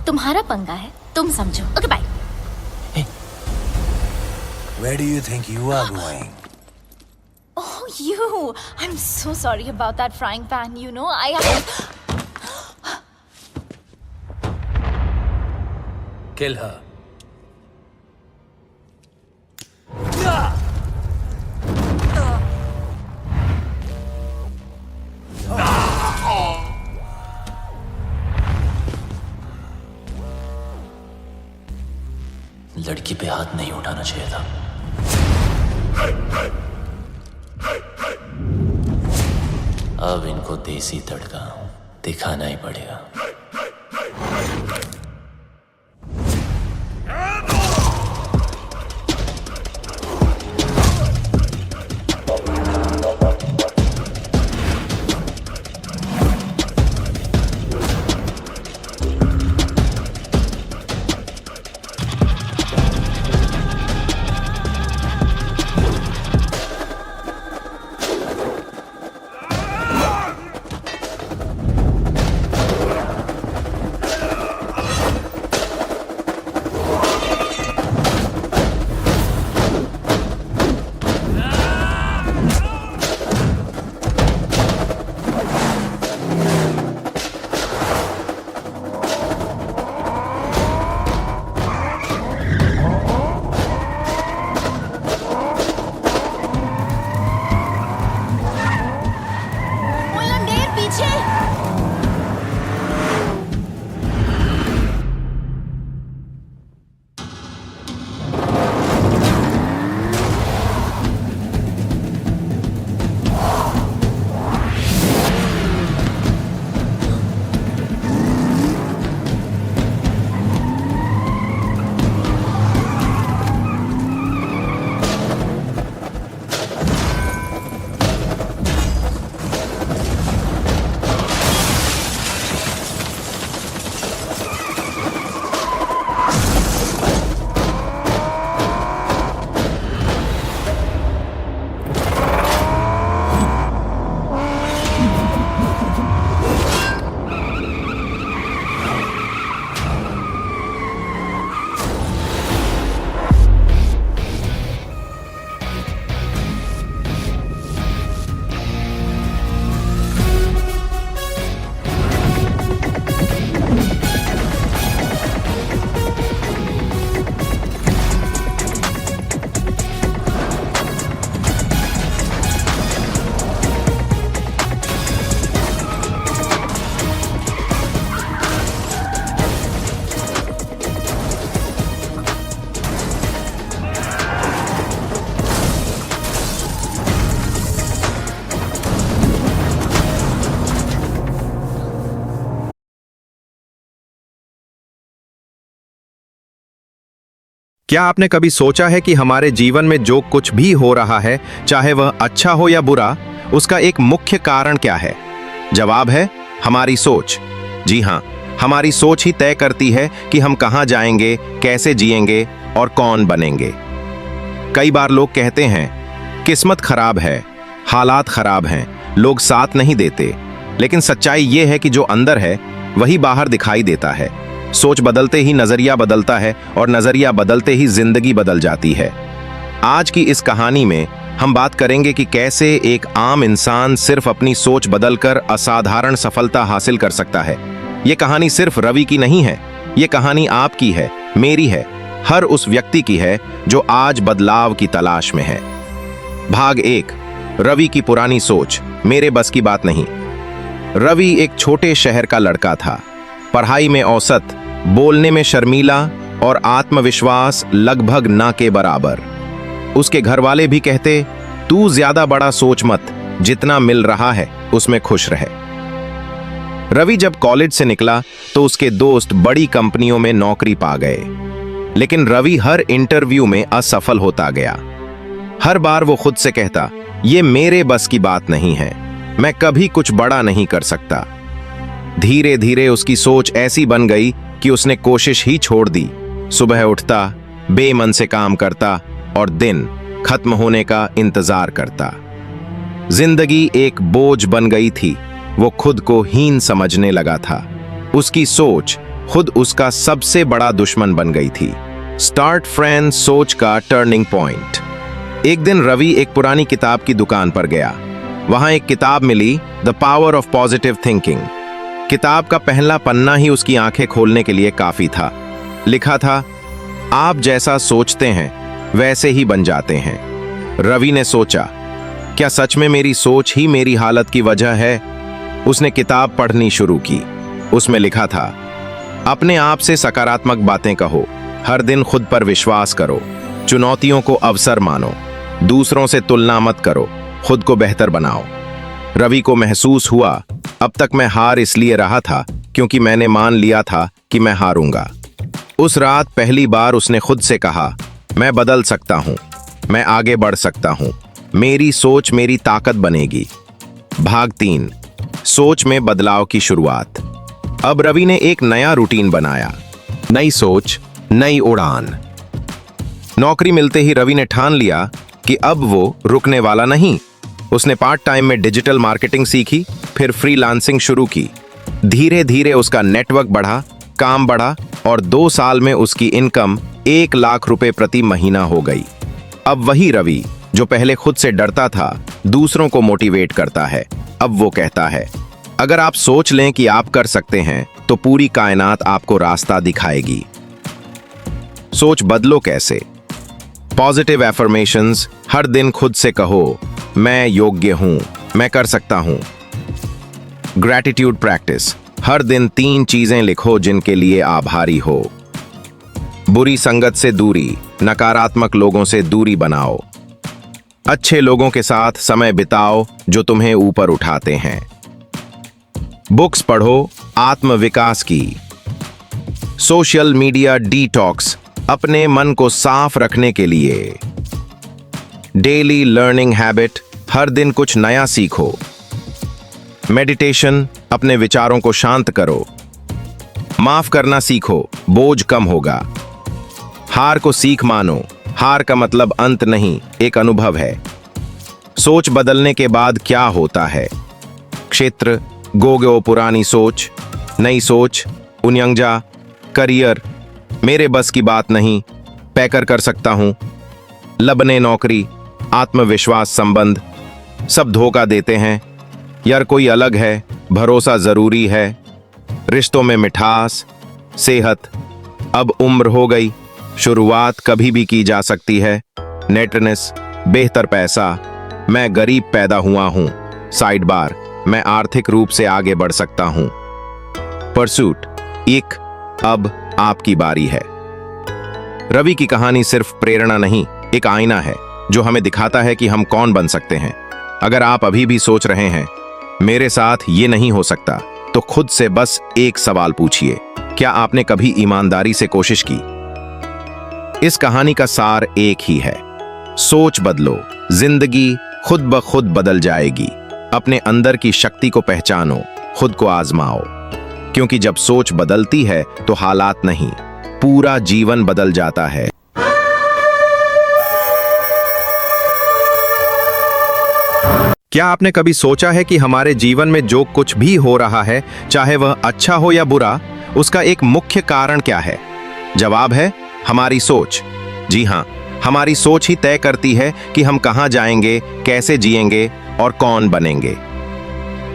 तुम्हारा पंगा है, तुम समझो। Okay bye. Where do you think you are going? Oh, you! I'm so sorry about that frying pan. You know, I have. Kill her. लड़की पे हाथ नहीं उठाना चाहिए था। अब इनको देसी तड़का दिखाना ही पड़ेगा। क्या आपने कभी सोचा है कि हमारे जीवन में जो कुछ भी हो रहा है, चाहे वह अच्छा हो या बुरा, उसका एक मुख्य कारण क्या है? जवाब है हमारी सोच। जी हाँ, हमारी सोच ही तय करती है कि हम कहाँ जाएंगे, कैसे जिएंगे और कौन बनेंगे। कई बार लोग कहते हैं किस्मत खराब है, हालात खराब हैं, लोग साथ नहीं देते, लेकिन सच्चाई यह है कि जो अंदर है वही बाहर दिखाई देता है। सोच बदलते ही नजरिया बदलता है और नजरिया बदलते ही जिंदगी बदल जाती है। आज की इस कहानी में हम बात करेंगे कि कैसे एक आम इंसान सिर्फ अपनी सोच बदलकर असाधारण सफलता हासिल कर सकता है। ये कहानी सिर्फ रवि की नहीं है, ये कहानी आपकी है, मेरी है, हर उस व्यक्ति की है जो आज बदलाव की तलाश में है। भाग 1, रवि की पुरानी सोच, मेरे बस की बात नहीं। रवि एक छोटे शहर का लड़का था, पढ़ाई में औसत, बोलने में शर्मीला और आत्मविश्वास लगभग ना के बराबर। उसके घर वाले भी कहते, तू ज्यादा बड़ा सोच मत, जितना मिल रहा है उसमें खुश रहे। रवि जब कॉलेज से निकला तो उसके दोस्त बड़ी कंपनियों में नौकरी पा गए, लेकिन रवि हर इंटरव्यू में असफल होता गया। हर बार वो खुद से कहता, ये मेरे बस की बात नहीं है, मैं कभी कुछ बड़ा नहीं कर सकता। धीरे धीरे उसकी सोच ऐसी बन गई कि उसने कोशिश ही छोड़ दी। सुबह उठता, बेमन से काम करता और दिन खत्म होने का इंतजार करता। जिंदगी एक बोझ बन गई थी, वो खुद को हीन समझने लगा था। उसकी सोच खुद उसका सबसे बड़ा दुश्मन बन गई थी। स्टार्ट फ्रेंड सोच का टर्निंग पॉइंट। एक दिन रवि एक पुरानी किताब की दुकान पर गया। वहां एक किताब मिली, the power of positive thinking. किताब का पहला पन्ना ही उसकी आंखें खोलने के लिए काफी था। लिखा था, आप जैसा सोचते हैं वैसे ही बन जाते हैं। रवि ने सोचा, क्या सच में मेरी सोच ही मेरी हालत की वजह है? उसने किताब पढ़नी शुरू की। उसमें लिखा था, अपने आप से सकारात्मक बातें कहो, हर दिन खुद पर विश्वास करो, चुनौतियों को अवसर मानो, दूसरों से तुलना मत करो, खुद को बेहतर बनाओ। रवि को महसूस हुआ, अब तक मैं हार इसलिए रहा था क्योंकि मैंने मान लिया था कि मैं हारूंगा। उस रात पहली बार उसने खुद से कहा, मैं बदल सकता हूं, मैं आगे बढ़ सकता हूं, मेरी सोच मेरी ताकत बनेगी। भाग 3, सोच में बदलाव की शुरुआत। अब रवि ने एक नया रूटीन बनाया, नई सोच, नई उड़ान। नौकरी मिलते ही रवि ने ठान लिया कि अब वो रुकने वाला नहीं। उसने पार्ट टाइम में डिजिटल मार्केटिंग सीखी, फिर फ्रीलांसिंग शुरू की। धीरे धीरे उसका नेटवर्क बढ़ा, काम बढ़ा और 2 साल में उसकी इनकम 1 लाख रुपए प्रति महीना हो गई। अब वही रवि जो पहले खुद से डरता था, दूसरों को मोटिवेट करता है। अब वो कहता है, अगर आप सोच लें कि आप कर सकते हैं तो पूरी कायनात आपको रास्ता दिखाएगी। सोच बदलो कैसे? पॉजिटिव एफर्मेशंस, हर दिन खुद से कहो, मैं योग्य हूं, मैं कर सकता हूं। ग्रैटिट्यूड प्रैक्टिस, हर दिन 3 चीजें लिखो जिनके लिए आभारी हो। बुरी संगत से दूरी, नकारात्मक लोगों से दूरी बनाओ। अच्छे लोगों के साथ समय बिताओ जो तुम्हें ऊपर उठाते हैं। बुक्स पढ़ो आत्मविकास की। सोशल मीडिया डिटॉक्स, अपने मन को साफ रखने के लिए। डेली लर्निंग हैबिट, हर दिन कुछ नया सीखो। मेडिटेशन, अपने विचारों को शांत करो। माफ करना सीखो, बोझ कम होगा। हार को सीख मानो, हार का मतलब अंत नहीं, एक अनुभव है। सोच बदलने के बाद क्या होता है? क्षेत्र, गोगो पुरानी सोच, नई सोच, उन्यंगजा, करियर, मेरे बस की बात नहीं, पैकर कर सकता हूं, लबने नौकरी, आत्मविश्वास संबंध। सब धोखा देते हैं, यार कोई अलग है, भरोसा जरूरी है, रिश्तों में मिठास, सेहत, अब उम्र हो गई, शुरुआत कभी भी की जा सकती है, नेटनेस, बेहतर पैसा, मैं गरीब पैदा हुआ हूं, साइड बार, मैं आर्थिक रूप से आगे बढ़ सकता हूं। परसूट, एक, अब आपकी बारी है। रवि की कहानी सिर्फ प्रेरणा नहीं, एक आईना है जो हमें दिखाता है कि हम कौन बन सकते हैं। अगर आप अभी भी सोच रहे हैं मेरे साथ ये नहीं हो सकता, तो खुद से बस एक सवाल पूछिए, क्या आपने कभी ईमानदारी से कोशिश की? इस कहानी का सार एक ही है, सोच बदलो, जिंदगी खुद ब खुद बदल जाएगी। अपने अंदर की शक्ति को पहचानो, खुद को आजमाओ, क्योंकि जब सोच बदलती है तो हालात नहीं, पूरा जीवन बदल जाता है। क्या आपने कभी सोचा है कि हमारे जीवन में जो कुछ भी हो रहा है, चाहे वह अच्छा हो या बुरा, उसका एक मुख्य कारण क्या है? जवाब है हमारी सोच। जी हां, हमारी सोच ही तय करती है कि हम कहां जाएंगे, कैसे जिएंगे और कौन बनेंगे।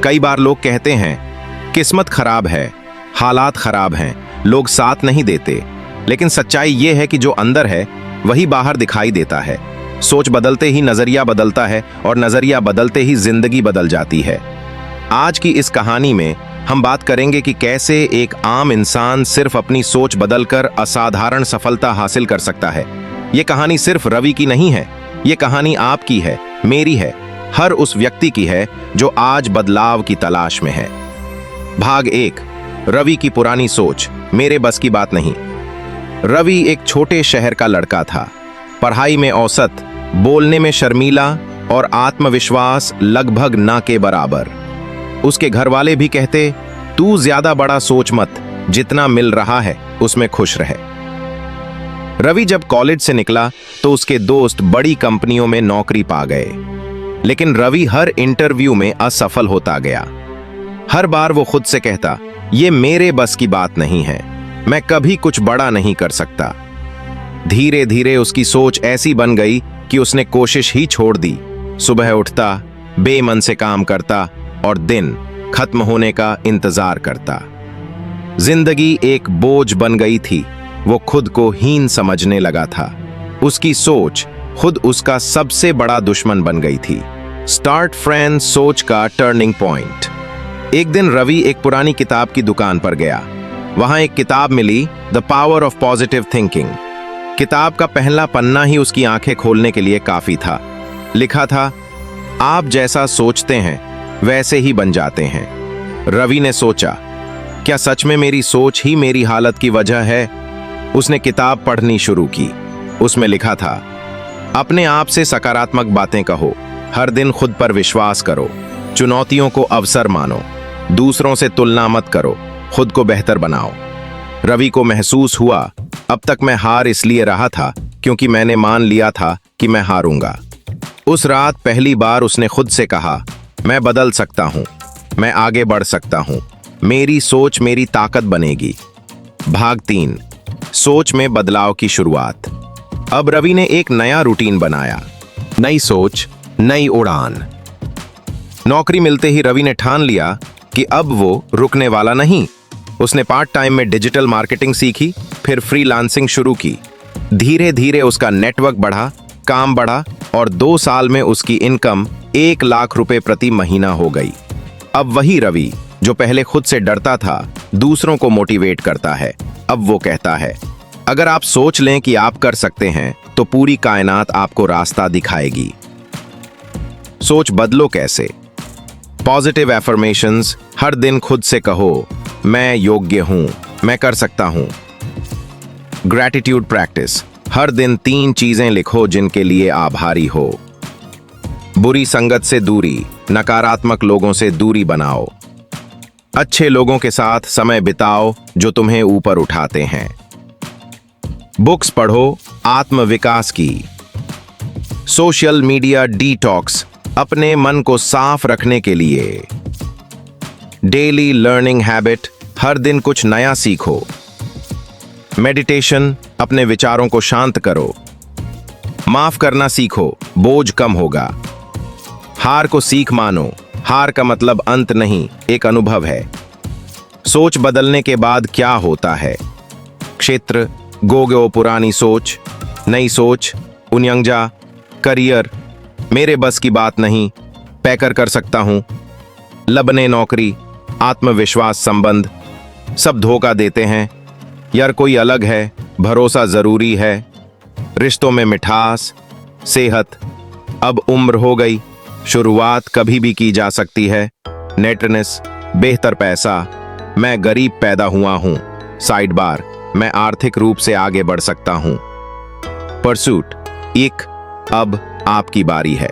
कई बार लोग कहते हैं किस्मत खराब है, हालात खराब हैं, लोग साथ नहीं देते, लेकिन सच्चाई यह है कि जो अंदर है वही बाहर दिखाई देता है। सोच बदलते ही नजरिया बदलता है और नजरिया बदलते ही जिंदगी बदल जाती है। आज की इस कहानी में हम बात करेंगे कि कैसे एक आम इंसान सिर्फ अपनी सोच बदलकर असाधारण सफलता हासिल कर सकता है। ये कहानी सिर्फ रवि की नहीं है, ये कहानी आपकी है, मेरी है, हर उस व्यक्ति की है जो आज बदलाव की तलाश में है। भाग 1, रवि की पुरानी सोच, मेरे बस की बात नहीं। रवि एक छोटे शहर का लड़का था, पढ़ाई में औसत, बोलने में शर्मीला और आत्मविश्वास लगभग ना के बराबर। उसके घर वाले भी कहते, तू ज्यादा बड़ा सोच मत, जितना मिल रहा है उसमें खुश रहे। रवि जब कॉलेज से निकला तो उसके दोस्त बड़ी कंपनियों में नौकरी पा गए, लेकिन रवि हर इंटरव्यू में असफल होता गया। हर बार वो खुद से कहता, ये मेरे बस की बात नहीं है, मैं कभी कुछ बड़ा नहीं कर सकता। धीरे धीरे उसकी सोच ऐसी बन गई कि उसने कोशिश ही छोड़ दी। सुबह उठता, बेमन से काम करता और दिन खत्म होने का इंतजार करता। जिंदगी एक बोझ बन गई थी, वो खुद को हीन समझने लगा था। उसकी सोच खुद उसका सबसे बड़ा दुश्मन बन गई थी। स्टार्ट फ्रेंड सोच का टर्निंग पॉइंट। एक दिन रवि एक पुरानी किताब की दुकान पर गया। वहां एक किताब मिली, the power of positive thinking. किताब का पहला पन्ना ही उसकी आंखें खोलने के लिए काफी था। लिखा था, आप जैसा सोचते हैं वैसे ही बन जाते हैं। रवि ने सोचा, क्या सच में मेरी सोच ही मेरी हालत की वजह है? उसने किताब पढ़नी शुरू की। उसमें लिखा था, अपने आप से सकारात्मक बातें कहो, हर दिन खुद पर विश्वास करो, चुनौतियों को अवसर मानो, दूसरों से तुलना मत करो, खुद को बेहतर बनाओ। रवि को महसूस हुआ, अब तक मैं हार इसलिए रहा था क्योंकि मैंने मान लिया था कि मैं हारूंगा। उस रात पहली बार उसने खुद से कहा, मैं बदल सकता हूं, मैं आगे बढ़ सकता हूं, मेरी सोच मेरी ताकत बनेगी। भाग 3, सोच में बदलाव की शुरुआत। अब रवि ने एक नया रूटीन बनाया, नई सोच, नई उड़ान। नौकरी मिलते ही रवि ने ठान लिया कि अब वो रुकने वाला नहीं। उसने पार्ट टाइम में डिजिटल मार्केटिंग सीखी, फिर फ्रीलांसिंग शुरू की। धीरे धीरे उसका नेटवर्क बढ़ा, काम बढ़ा और 2 साल में उसकी इनकम 1 लाख रुपए प्रति महीना हो गई। अब वही रवि जो पहले खुद से डरता था, दूसरों को मोटिवेट करता है। अब वो कहता है, अगर आप सोच लें कि आप कर सकते हैं तो पूरी कायनात आपको रास्ता दिखाएगी। सोच बदलो कैसे? पॉजिटिव एफर्मेशंस, हर दिन खुद से कहो, मैं योग्य हूं, मैं कर सकता हूं। ग्रैटिट्यूड प्रैक्टिस, हर दिन 3 चीजें लिखो जिनके लिए आभारी हो। बुरी संगत से दूरी, नकारात्मक लोगों से दूरी बनाओ। अच्छे लोगों के साथ समय बिताओ जो तुम्हें ऊपर उठाते हैं। बुक्स पढ़ो आत्मविकास की। सोशल मीडिया डिटॉक्स, अपने मन को साफ रखने के लिए। डेली लर्निंग हैबिट, हर दिन कुछ नया सीखो। मेडिटेशन, अपने विचारों को शांत करो। माफ करना सीखो, बोझ कम होगा। हार को सीख मानो, हार का मतलब अंत नहीं, एक अनुभव है। सोच बदलने के बाद क्या होता है? क्षेत्र, गोगो पुरानी सोच, नई सोच, उन्यंगजा, करियर, मेरे बस की बात नहीं, पैकर कर सकता हूं, लबने नौकरी, आत्मविश्वास संबंध। सब धोखा देते हैं, यार कोई अलग है, भरोसा जरूरी है, रिश्तों में मिठास, सेहत। अब उम्र हो गई, शुरुआत कभी भी की जा सकती है। नेटनेस, बेहतर पैसा, मैं गरीब पैदा हुआ हूं, साइड बार, मैं आर्थिक रूप से आगे बढ़ सकता हूं। परसूट, एक, अब आपकी बारी है।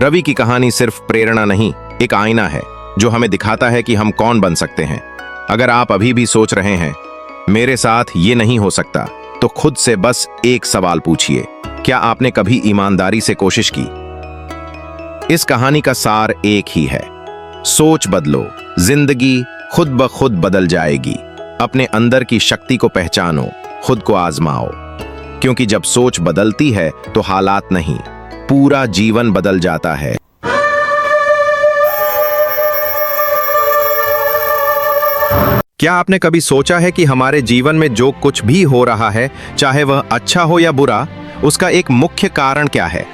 रवि की कहानी सिर्फ प्रेरणा नहीं, एक आईना है जो हमें दिखाता है कि हम कौन बन सकते हैं। अगर आप अभी भी सोच रहे हैं मेरे साथ ये नहीं हो सकता, तो खुद से बस एक सवाल पूछिए, क्या आपने कभी ईमानदारी से कोशिश की? इस कहानी का सार एक ही है, सोच बदलो, जिंदगी खुद ब खुद बदल जाएगी। अपने अंदर की शक्ति को पहचानो, खुद को आजमाओ, क्योंकि जब सोच बदलती है तो हालात नहीं, पूरा जीवन बदल जाता है। क्या आपने कभी सोचा है कि हमारे जीवन में जो कुछ भी हो रहा है, चाहे वह अच्छा हो या बुरा, उसका एक मुख्य कारण क्या है?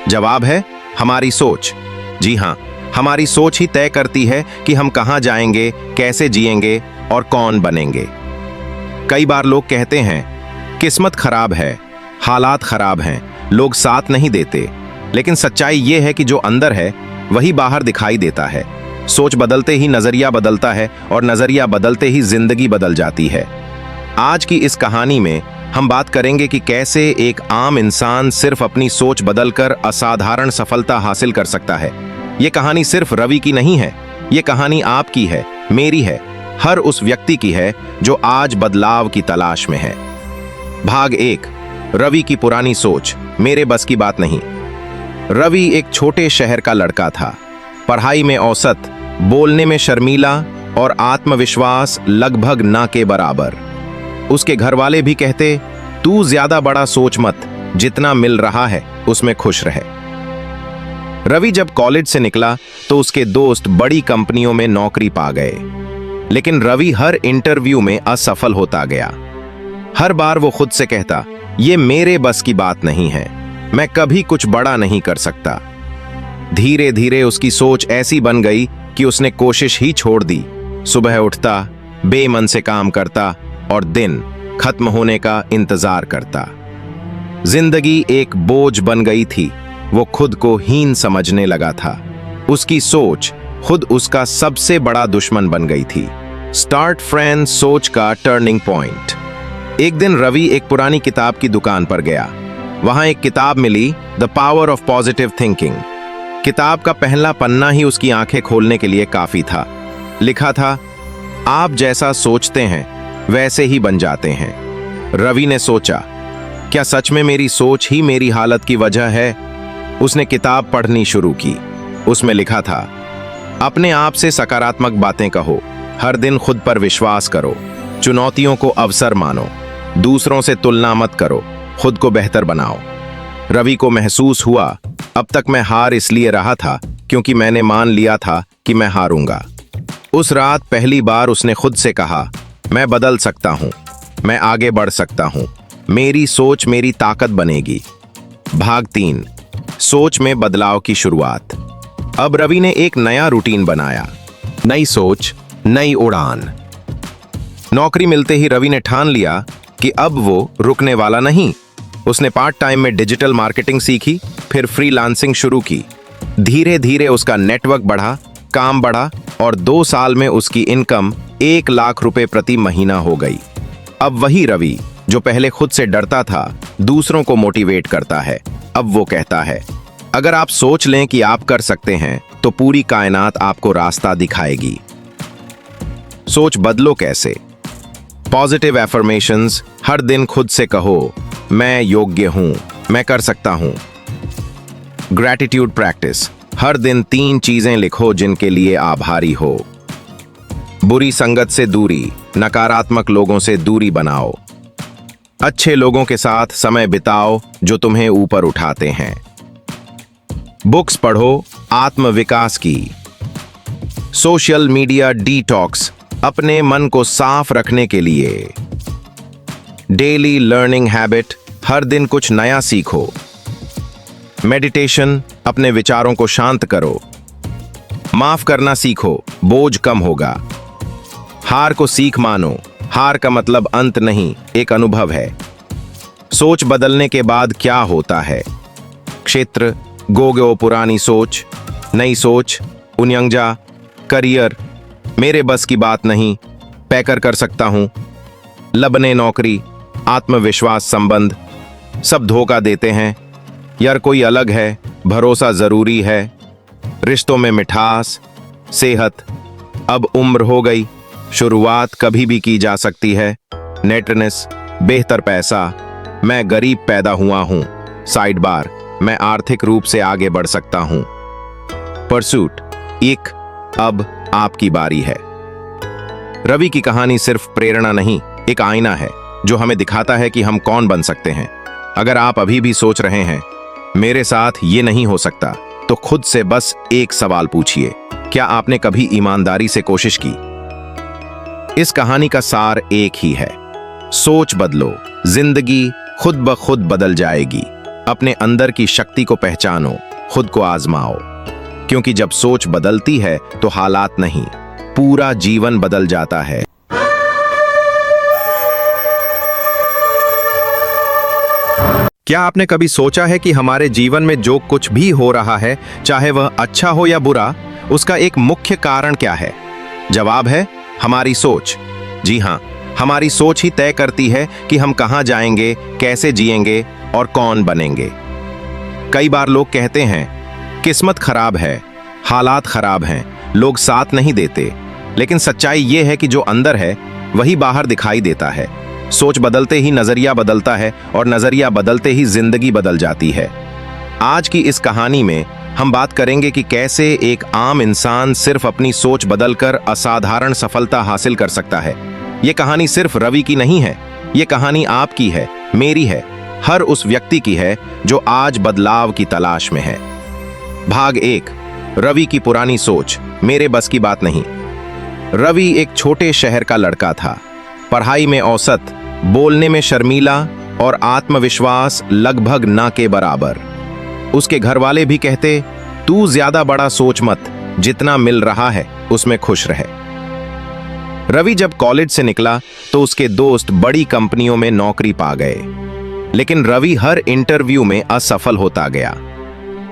जवाब है हमारी सोच। जी हां, हमारी सोच ही तय करती है कि हम कहां जाएंगे, कैसे जिएंगे और कौन बनेंगे। कई बार लोग कहते हैं किस्मत खराब है, हालात खराब हैं, लोग साथ नहीं देते, लेकिन सच्चाई यह है कि जो अंदर है वही बाहर दिखाई देता है। सोच बदलते ही नजरिया बदलता है और नजरिया बदलते ही जिंदगी बदल जाती है। आज की इस कहानी में हम बात करेंगे कि कैसे एक आम इंसान सिर्फ अपनी सोच बदलकर असाधारण सफलता हासिल कर सकता है। ये कहानी सिर्फ रवि की नहीं है, ये कहानी आपकी है, मेरी है, हर उस व्यक्ति की है जो आज बदलाव की तलाश में है। भाग 1, रवि की पुरानी सोच, मेरे बस की बात नहीं। रवि एक छोटे शहर का लड़का था, पढ़ाई में औसत, बोलने में शर्मीला और आत्मविश्वास लगभग ना के बराबर। उसके घर वाले भी कहते, तू ज्यादा बड़ा सोच मत, जितना मिल रहा है उसमें खुश रहे। रवि जब कॉलेज से निकला तो उसके दोस्त बड़ी कंपनियों में नौकरी पा गए, लेकिन रवि हर इंटरव्यू में असफल होता गया। हर बार वो खुद से कहता, ये मेरे बस की बात नहीं है, मैं कभी कुछ बड़ा नहीं कर सकता। धीरे धीरे उसकी सोच ऐसी बन गई कि उसने कोशिश ही छोड़ दी। सुबह उठता, बेमन से काम करता और दिन खत्म होने का इंतजार करता। जिंदगी एक बोझ बन गई थी, वो खुद को हीन समझने लगा था। उसकी सोच खुद उसका सबसे बड़ा दुश्मन बन गई थी। स्टार्ट फ्रेंड सोच का टर्निंग पॉइंट। एक दिन रवि एक पुरानी किताब की दुकान पर गया। वहां एक किताब मिली, the power of positive thinking. किताब का पहला पन्ना ही उसकी आंखें खोलने के लिए काफी था। लिखा था, आप जैसा सोचते हैं वैसे ही बन जाते हैं। रवि ने सोचा, क्या सच में मेरी सोच ही मेरी हालत की वजह है? उसने किताब पढ़नी शुरू की। उसमें लिखा था, अपने आप से सकारात्मक बातें कहो, हर दिन खुद पर विश्वास करो, चुनौतियों को अवसर मानो, दूसरों से तुलना मत करो, खुद को बेहतर बनाओ। रवि को महसूस हुआ, अब तक मैं हार इसलिए रहा था क्योंकि मैंने मान लिया था कि मैं हारूंगा। उस रात पहली बार उसने खुद से कहा, मैं बदल सकता हूं, मैं आगे बढ़ सकता हूं, मेरी सोच मेरी ताकत बनेगी। भाग 3, सोच में बदलाव की शुरुआत। अब रवि ने एक नया रूटीन बनाया, नई सोच, नई उड़ान। नौकरी मिलते ही रवि ने ठान लिया कि अब वो रुकने वाला नहीं। उसने पार्ट टाइम में डिजिटल मार्केटिंग सीखी, फिर फ्रीलांसिंग शुरू की। धीरे धीरे उसका नेटवर्क बढ़ा, काम बढ़ा और 2 साल में उसकी इनकम 1 लाख रुपए प्रति महीना हो गई। अब वही रवि जो पहले खुद से डरता था, दूसरों को मोटिवेट करता है। अब वो कहता है, अगर आप सोच लें कि आप कर सकते हैं तो पूरी कायनात आपको रास्ता दिखाएगी। सोच बदलो कैसे? पॉजिटिव एफर्मेशंस, हर दिन खुद से कहो, मैं योग्य हूं, मैं कर सकता हूं। ग्रैटिट्यूड प्रैक्टिस, हर दिन 3 चीजें लिखो जिनके लिए आभारी हो। बुरी संगत से दूरी, नकारात्मक लोगों से दूरी बनाओ। अच्छे लोगों के साथ समय बिताओ जो तुम्हें ऊपर उठाते हैं। बुक्स पढ़ो आत्मविकास की। सोशल मीडिया डिटॉक्स, अपने मन को साफ रखने के लिए। डेली लर्निंग हैबिट, हर दिन कुछ नया सीखो। मेडिटेशन, अपने विचारों को शांत करो। माफ करना सीखो, बोझ कम होगा। हार को सीख मानो, हार का मतलब अंत नहीं, एक अनुभव है। सोच बदलने के बाद क्या होता है? क्षेत्र, गोगो पुरानी सोच, नई सोच, उन्यंजा, करियर, मेरे बस की बात नहीं, पैकर कर सकता हूं, लबने नौकरी, आत्मविश्वास संबंध, सब धोखा देते हैं। यार कोई अलग है, भरोसा जरूरी है, रिश्तों में मिठास, सेहत। अब उम्र हो गई, शुरुआत कभी भी की जा सकती है। नेटनेस, बेहतर पैसा, मैं गरीब पैदा हुआ हूं। साइड बार, मैं आर्थिक रूप से आगे बढ़ सकता हूं। परसूट, एक, अब आपकी बारी है। रवि की कहानी सिर्फ प्रेरणा नहीं, एक आईना है जो हमें दिखाता है कि हम कौन बन सकते हैं। अगर आप अभी भी सोच रहे हैं मेरे साथ ये नहीं हो सकता, तो खुद से बस एक सवाल पूछिए, क्या आपने कभी ईमानदारी से कोशिश की? इस कहानी का सार एक ही है, सोच बदलो, जिंदगी खुद ब खुद बदल जाएगी। अपने अंदर की शक्ति को पहचानो, खुद को आजमाओ, क्योंकि जब सोच बदलती है तो हालात नहीं, पूरा जीवन बदल जाता है। क्या आपने कभी सोचा है कि हमारे जीवन में जो कुछ भी हो रहा है, चाहे वह अच्छा हो या बुरा, उसका एक मुख्य कारण क्या है? जवाब है हमारी सोच। जी हां, हमारी सोच ही तय करती है कि हम कहां जाएंगे, कैसे जिएंगे और कौन बनेंगे। कई बार लोग कहते हैं किस्मत खराब है, हालात खराब हैं, लोग साथ नहीं देते, लेकिन सच्चाई यह है कि जो अंदर है वही बाहर दिखाई देता है। सोच बदलते ही नजरिया बदलता है और नजरिया बदलते ही जिंदगी बदल जाती है। आज की इस कहानी में हम बात करेंगे कि कैसे एक आम इंसान सिर्फ अपनी सोच बदलकर असाधारण सफलता हासिल कर सकता है। ये कहानी सिर्फ रवि की नहीं है, ये कहानी आपकी है, मेरी है, हर उस व्यक्ति की है जो आज बदलाव की तलाश में है। भाग 1, रवि की पुरानी सोच, मेरे बस की बात नहीं। रवि एक छोटे शहर का लड़का था, पढ़ाई में औसत, बोलने में शर्मीला और आत्मविश्वास लगभग ना के बराबर। उसके घर वाले भी कहते, तू ज्यादा बड़ा सोच मत, जितना मिल रहा है उसमें खुश रहे। रवि जब कॉलेज से निकला तो उसके दोस्त बड़ी कंपनियों में नौकरी पा गए, लेकिन रवि हर इंटरव्यू में असफल होता गया।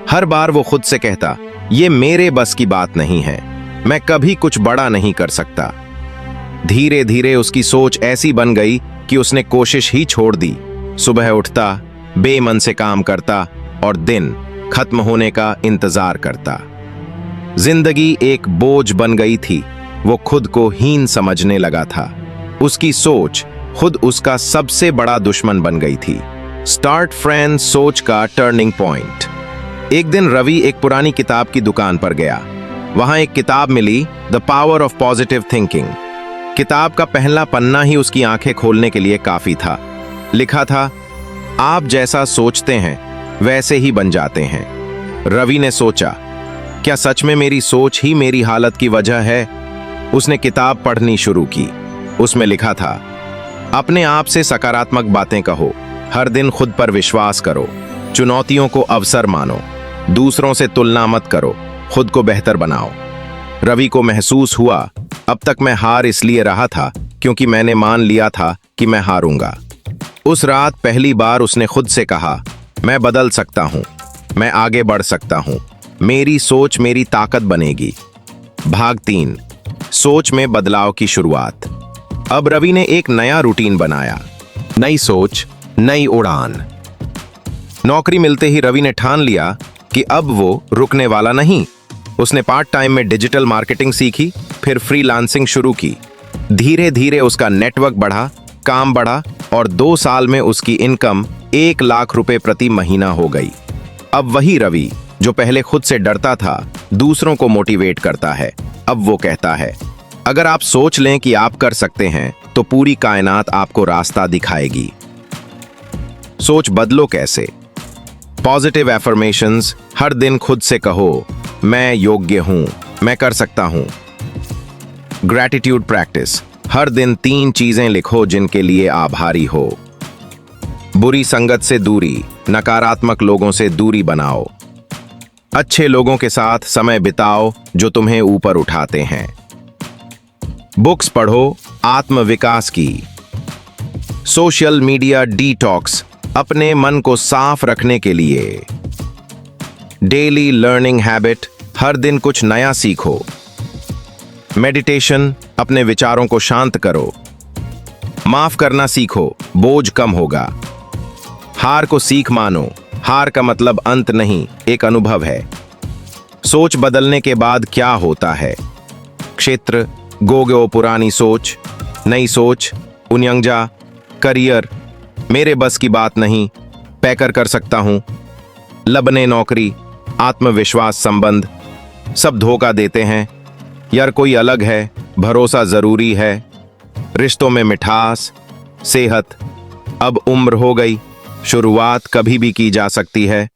हर बार वो खुद से कहता, ये मेरे बस की बात नहीं है, मैं कभी कुछ बड़ा नहीं कर सकता। धीरे धीरे उसकी सोच ऐसी बन गई कि उसने कोशिश ही छोड़ दी। सुबह उठता, बेमन से काम करता और दिन खत्म होने का इंतजार करता। जिंदगी एक बोझ बन गई थी, वो खुद को हीन समझने लगा था। उसकी सोच खुद उसका सबसे बड़ा दुश्मन बन गई थी। स्टार्ट फ्रेंड सोच का टर्निंग पॉइंट। एक दिन रवि एक पुरानी किताब की दुकान पर गया। वहां एक किताब मिली, the power of positive thinking. किताब का पहला पन्ना ही उसकी आंखें खोलने के लिए काफी था। लिखा था, आप जैसा सोचते हैं वैसे ही बन जाते हैं। रवि ने सोचा, क्या सच में मेरी सोच ही मेरी हालत की वजह है? उसने किताब पढ़नी शुरू की। उसमें लिखा था, अपने आप से सकारात्मक बातें कहो, हर दिन खुद पर विश्वास करो, चुनौतियों को अवसर मानो, दूसरों से तुलना मत करो, खुद को बेहतर बनाओ। रवि को महसूस हुआ, अब तक मैं हार इसलिए रहा था क्योंकि मैंने मान लिया था कि मैं हारूंगा। उस रात पहली बार उसने खुद से कहा, मैं बदल सकता हूं, मैं आगे बढ़ सकता हूं, मेरी सोच मेरी ताकत बनेगी। भाग 3, सोच में बदलाव की शुरुआत। अब रवि ने एक नया रूटीन बनाया, नई सोच, नई उड़ान। नौकरी मिलते ही रवि ने ठान लिया कि अब वो रुकने वाला नहीं। उसने पार्ट टाइम में डिजिटल मार्केटिंग सीखी, फिर फ्रीलांसिंग शुरू की। धीरे धीरे उसका नेटवर्क बढ़ा, काम बढ़ा और 2 साल में उसकी इनकम 1 लाख रुपए प्रति महीना हो गई। अब वही रवि जो पहले खुद से डरता था, दूसरों को मोटिवेट करता है। अब वो कहता है, अगर आप सोच लें कि आप कर सकते हैं तो पूरी कायनात आपको रास्ता दिखाएगी। सोच बदलो कैसे? पॉजिटिव एफर्मेशंस, हर दिन खुद से कहो, मैं योग्य हूं, मैं कर सकता हूं। ग्रैटिट्यूड प्रैक्टिस, हर दिन 3 चीजें लिखो जिनके लिए आभारी हो। बुरी संगत से दूरी, नकारात्मक लोगों से दूरी बनाओ। अच्छे लोगों के साथ समय बिताओ जो तुम्हें ऊपर उठाते हैं। बुक्स पढ़ो आत्मविकास की। सोशल मीडिया डिटॉक्स, अपने मन को साफ रखने के लिए। डेली लर्निंग हैबिट, हर दिन कुछ नया सीखो। मेडिटेशन, अपने विचारों को शांत करो। माफ करना सीखो, बोझ कम होगा। हार को सीख मानो। हार का मतलब अंत नहीं, एक अनुभव है। सोच बदलने के बाद क्या होता है? क्षेत्र, गोगो पुरानी सोच, नई सोच, उन्यंगजा, करियर, मेरे बस की बात नहीं, पैकर कर सकता हूं, लबने नौकरी, आत्मविश्वास, संबंध, सब धोखा देते हैं। यार कोई अलग है, भरोसा जरूरी है, रिश्तों में मिठास, सेहत, अब उम्र हो गई, शुरुआत कभी भी की जा सकती है,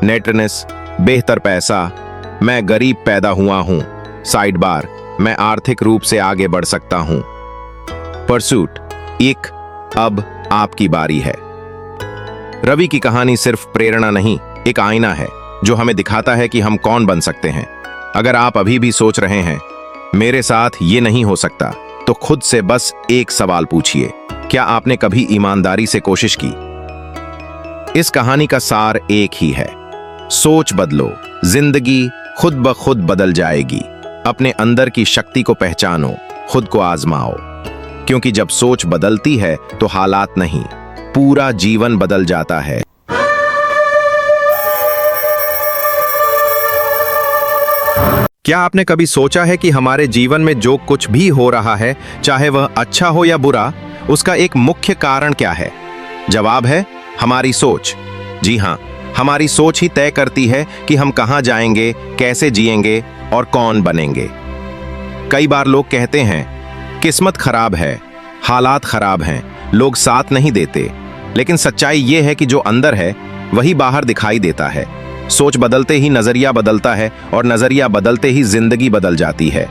नेटनेस, बेहतर पैसा, मैं गरीब पैदा हुआ हूं, साइड बार, मैं आर्थिक रूप से आगे बढ़ सकता हूं, परसूट, एक, अब आपकी बारी है। रवि की कहानी सिर्फ प्रेरणा नहीं, एक आईना है जो हमें दिखाता है कि हम कौन बन सकते हैं। अगर आप अभी भी सोच रहे हैं मेरे साथ ये नहीं हो सकता, तो खुद से बस एक सवाल पूछिए, क्या आपने कभी ईमानदारी से कोशिश की? इस कहानी का सार एक ही है, सोच बदलो, जिंदगी खुद ब खुद बदल जाएगी। अपने अंदर की शक्ति को पहचानो, खुद को आजमाओ, क्योंकि जब सोच बदलती है तो हालात नहीं, पूरा जीवन बदल जाता है। क्या आपने कभी सोचा है कि हमारे जीवन में जो कुछ भी हो रहा है, चाहे वह अच्छा हो या बुरा, उसका एक मुख्य कारण क्या है? जवाब है हमारी सोच। जी हां, हमारी सोच ही तय करती है कि हम कहां जाएंगे, कैसे जिएंगे और कौन बनेंगे। कई बार लोग कहते हैं किस्मत खराब है, हालात खराब हैं, लोग साथ नहीं देते, लेकिन सच्चाई यह है कि जो अंदर है वही बाहर दिखाई देता है। सोच बदलते ही नजरिया बदलता है और नजरिया बदलते ही जिंदगी बदल जाती है।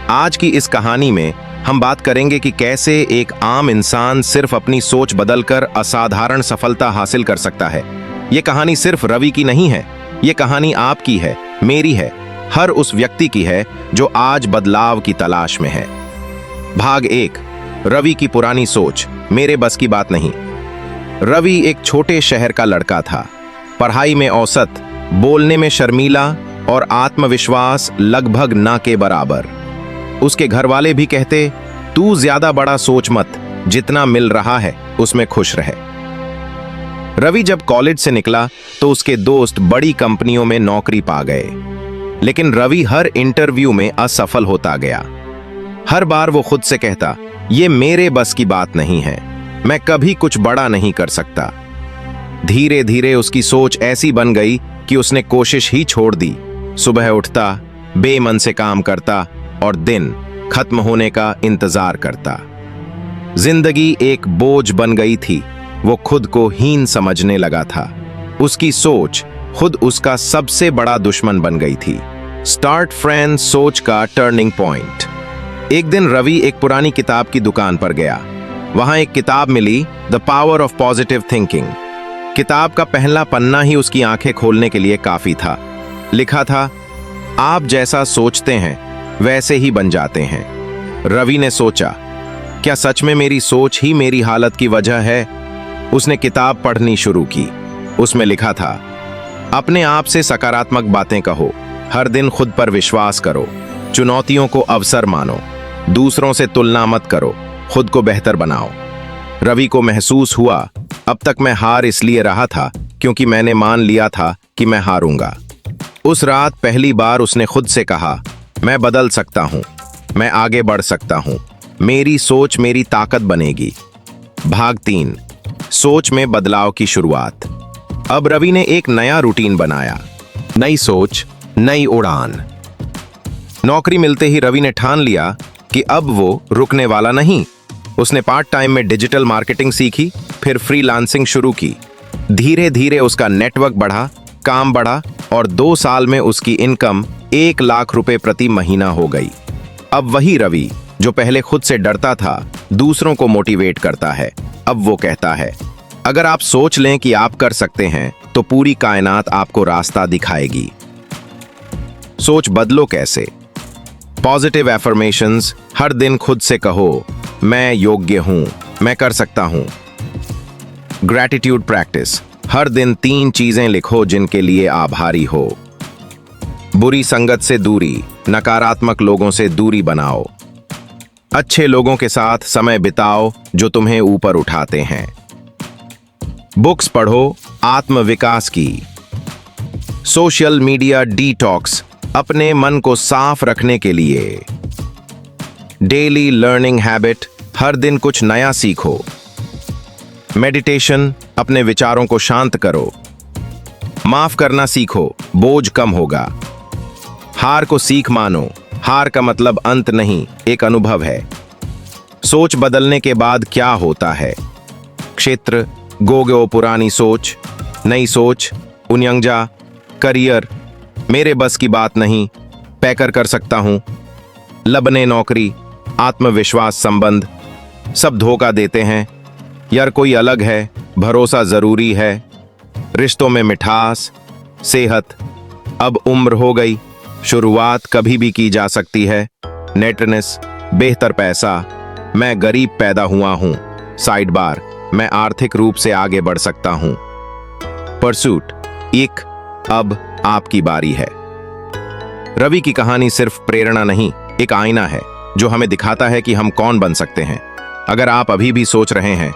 आज की इस कहानी में हम बात करेंगे कि कैसे एक आम इंसान सिर्फ अपनी सोच बदलकर असाधारण सफलता हासिल कर सकता है। ये कहानी सिर्फ रवि की नहीं है, ये कहानी आपकी है, मेरी है, हर उस व्यक्ति की है जो आज बदलाव की तलाश में है। भाग 1, रवि की पुरानी सोच, मेरे बस की बात नहीं। रवि एक छोटे शहर का लड़का था, पढ़ाई में औसत, बोलने में शर्मीला और आत्मविश्वास लगभग ना के बराबर। उसके घर वाले भी कहते, तू ज्यादा बड़ा सोच मत, जितना मिल रहा है उसमें खुश रहे। रवि जब कॉलेज से निकला तो उसके दोस्त बड़ी कंपनियों में नौकरी पा गए, लेकिन रवि हर इंटरव्यू में असफल होता गया। हर बार वो खुद से कहता, ये मेरे बस की बात नहीं है, मैं कभी कुछ बड़ा नहीं कर सकता। धीरे धीरे उसकी सोच ऐसी बन गई कि उसने कोशिश ही छोड़ दी। सुबह उठता, बेमन से काम करता और दिन खत्म होने का इंतजार करता। जिंदगी एक बोझ बन गई थी, वो खुद को हीन समझने लगा था। उसकी सोच खुद उसका सबसे बड़ा दुश्मन बन गई थी। स्टार्ट फ्रेंड सोच का टर्निंग पॉइंट। एक दिन रवि एक पुरानी किताब की दुकान पर गया। वहां एक किताब मिली, the power of positive thinking. किताब का पहला पन्ना ही उसकी आंखें खोलने के लिए काफी था। लिखा था, आप जैसा सोचते हैं वैसे ही बन जाते हैं। रवि ने सोचा, क्या सच में मेरी सोच ही मेरी हालत की वजह है? उसने किताब पढ़नी शुरू की। उसमें लिखा था, अपने आप से सकारात्मक बातें कहो, हर दिन खुद पर विश्वास करो, चुनौतियों को अवसर मानो, दूसरों से तुलना मत करो, खुद को बेहतर बनाओ। रवि को महसूस हुआ, अब तक मैं हार इसलिए रहा था क्योंकि मैंने मान लिया था कि मैं हारूंगा। उस रात पहली बार उसने खुद से कहा, मैं बदल सकता हूं, मैं आगे बढ़ सकता हूं, मेरी सोच मेरी ताकत बनेगी। भाग 3, सोच में बदलाव की शुरुआत। अब रवि ने एक नया रूटीन बनाया, नई सोच, नई उड़ान। नौकरी मिलते ही रवि ने ठान लिया कि अब वो रुकने वाला नहीं। उसने पार्ट टाइम में डिजिटल मार्केटिंग सीखी, फिर फ्रीलांसिंग शुरू की। धीरे धीरे उसका नेटवर्क बढ़ा, काम बढ़ा और 2 साल में उसकी इनकम 1 लाख रुपए प्रति महीना हो गई। अब वही रवि जो पहले खुद से डरता था, दूसरों को मोटिवेट करता है। अब वो कहता है, अगर आप सोच लें कि आप कर सकते हैं तो पूरी कायनात आपको रास्ता दिखाएगी। सोच बदलो कैसे? पॉजिटिव एफर्मेशंस, हर दिन खुद से कहो, मैं योग्य हूं, मैं कर सकता हूं। ग्रैटिट्यूड प्रैक्टिस, हर दिन 3 चीजें लिखो जिनके लिए आभारी हो। बुरी संगत से दूरी, नकारात्मक लोगों से दूरी बनाओ। अच्छे लोगों के साथ समय बिताओ जो तुम्हें ऊपर उठाते हैं। बुक्स पढ़ो आत्मविकास की। सोशल मीडिया डिटॉक्स अपने मन को साफ रखने के लिए। डेली लर्निंग हैबिट हर दिन कुछ नया सीखो। मेडिटेशन अपने विचारों को शांत करो। माफ करना सीखो, बोझ कम होगा। हार को सीख मानो, हार का मतलब अंत नहीं, एक अनुभव है। सोच बदलने के बाद क्या होता है? क्षेत्र गोगो पुरानी सोच, नई सोच उन्यंगजा, करियर मेरे बस की बात नहीं, पैकर कर सकता हूं, लबने नौकरी, आत्मविश्वास संबंध, सब धोखा देते हैं, यार कोई अलग है, भरोसा जरूरी है, रिश्तों में मिठास, सेहत, अब उम्र हो गई, शुरुआत कभी भी की जा सकती है, नेटनेस, बेहतर पैसा, मैं गरीब पैदा हुआ हूं, साइड बार, मैं आर्थिक रूप से आगे बढ़ सकता हूं, परसूट, एक, अब आपकी बारी है। रवि की कहानी सिर्फ प्रेरणा नहीं, एक आईना है जो हमें दिखाता है कि हम कौन बन सकते हैं। अगर आप अभी भी सोच रहे हैं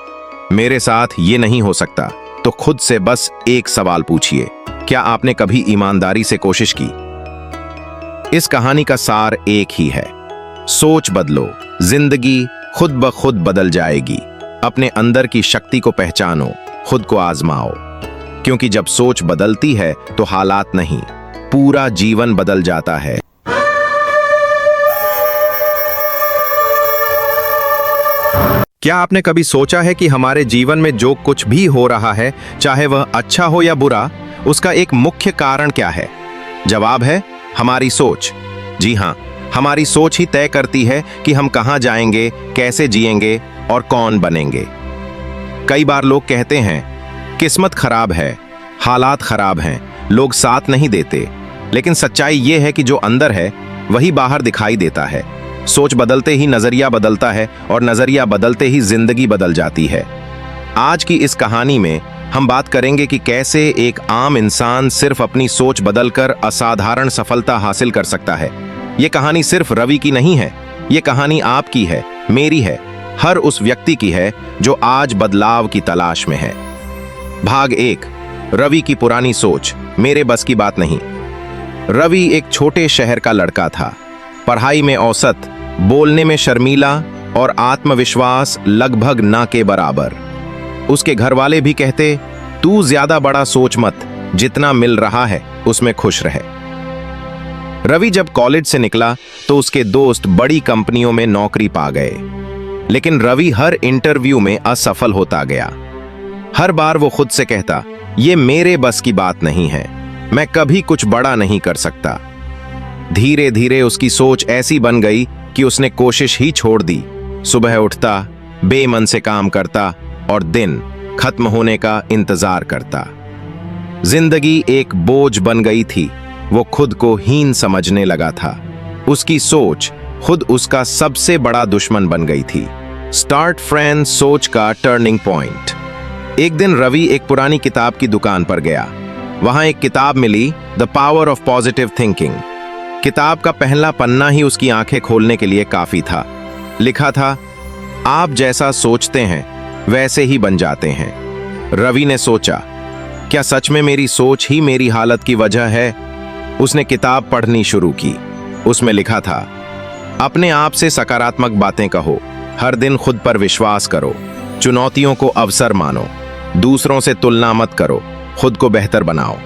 मेरे साथ ये नहीं हो सकता, तो खुद से बस एक सवाल पूछिए, क्या आपने कभी ईमानदारी से कोशिश की? इस कहानी का सार एक ही है, सोच बदलो, जिंदगी खुद ब खुद बदल जाएगी। अपने अंदर की शक्ति को पहचानो, खुद को आजमाओ, क्योंकि जब सोच बदलती है तो हालात नहीं, पूरा जीवन बदल जाता है। क्या आपने कभी सोचा है कि हमारे जीवन में जो कुछ भी हो रहा है, चाहे वह अच्छा हो या बुरा, उसका एक मुख्य कारण क्या है? जवाब है हमारी सोच। जी हां, हमारी सोच ही तय करती है कि हम कहां जाएंगे, कैसे जिएंगे और कौन बनेंगे। कई बार लोग कहते हैं किस्मत खराब है, हालात खराब हैं, लोग साथ नहीं देते, लेकिन सच्चाई यह है कि जो अंदर है वही बाहर दिखाई देता है। सोच बदलते ही नजरिया बदलता है और नजरिया बदलते ही जिंदगी बदल जाती है। आज की इस कहानी में हम बात करेंगे कि कैसे एक आम इंसान सिर्फ अपनी सोच बदलकर असाधारण सफलता हासिल कर सकता है। ये कहानी सिर्फ रवि की नहीं है, ये कहानी आपकी है, मेरी है, हर उस व्यक्ति की है जो आज बदलाव की तलाश में है। भाग 1, रवि की पुरानी सोच, मेरे बस की बात नहीं। रवि एक छोटे शहर का लड़का था, पढ़ाई में औसत, बोलने में शर्मीला और आत्मविश्वास लगभग ना के बराबर। उसके घर वाले भी कहते, तू ज्यादा बड़ा सोच मत, जितना मिल रहा है उसमें खुश रहे। रवि जब कॉलेज से निकला तो उसके दोस्त बड़ी कंपनियों में नौकरी पा गए, लेकिन रवि हर इंटरव्यू में असफल होता गया। हर बार वो खुद से कहता, ये मेरे बस की बात नहीं है, मैं कभी कुछ बड़ा नहीं कर सकता। धीरे धीरे उसकी सोच ऐसी बन गई कि उसने कोशिश ही छोड़ दी। सुबह उठता, बेमन से काम करता और दिन खत्म होने का इंतजार करता। जिंदगी एक बोझ बन गई थी, वो खुद को हीन समझने लगा था। उसकी सोच खुद उसका सबसे बड़ा दुश्मन बन गई थी। स्टार्ट फ्रेंड सोच का टर्निंग पॉइंट। एक दिन रवि एक पुरानी किताब की दुकान पर गया। वहां एक किताब मिली, the power of positive thinking. किताब का पहला पन्ना ही उसकी आंखें खोलने के लिए काफी था। लिखा था, आप जैसा सोचते हैं वैसे ही बन जाते हैं। रवि ने सोचा, क्या सच में मेरी सोच ही मेरी हालत की वजह है? उसने किताब पढ़नी शुरू की। उसमें लिखा था, अपने आप से सकारात्मक बातें कहो, हर दिन खुद पर विश्वास करो, चुनौतियों को अवसर मानो, दूसरों से तुलना मत करो, खुद को बेहतर बनाओ।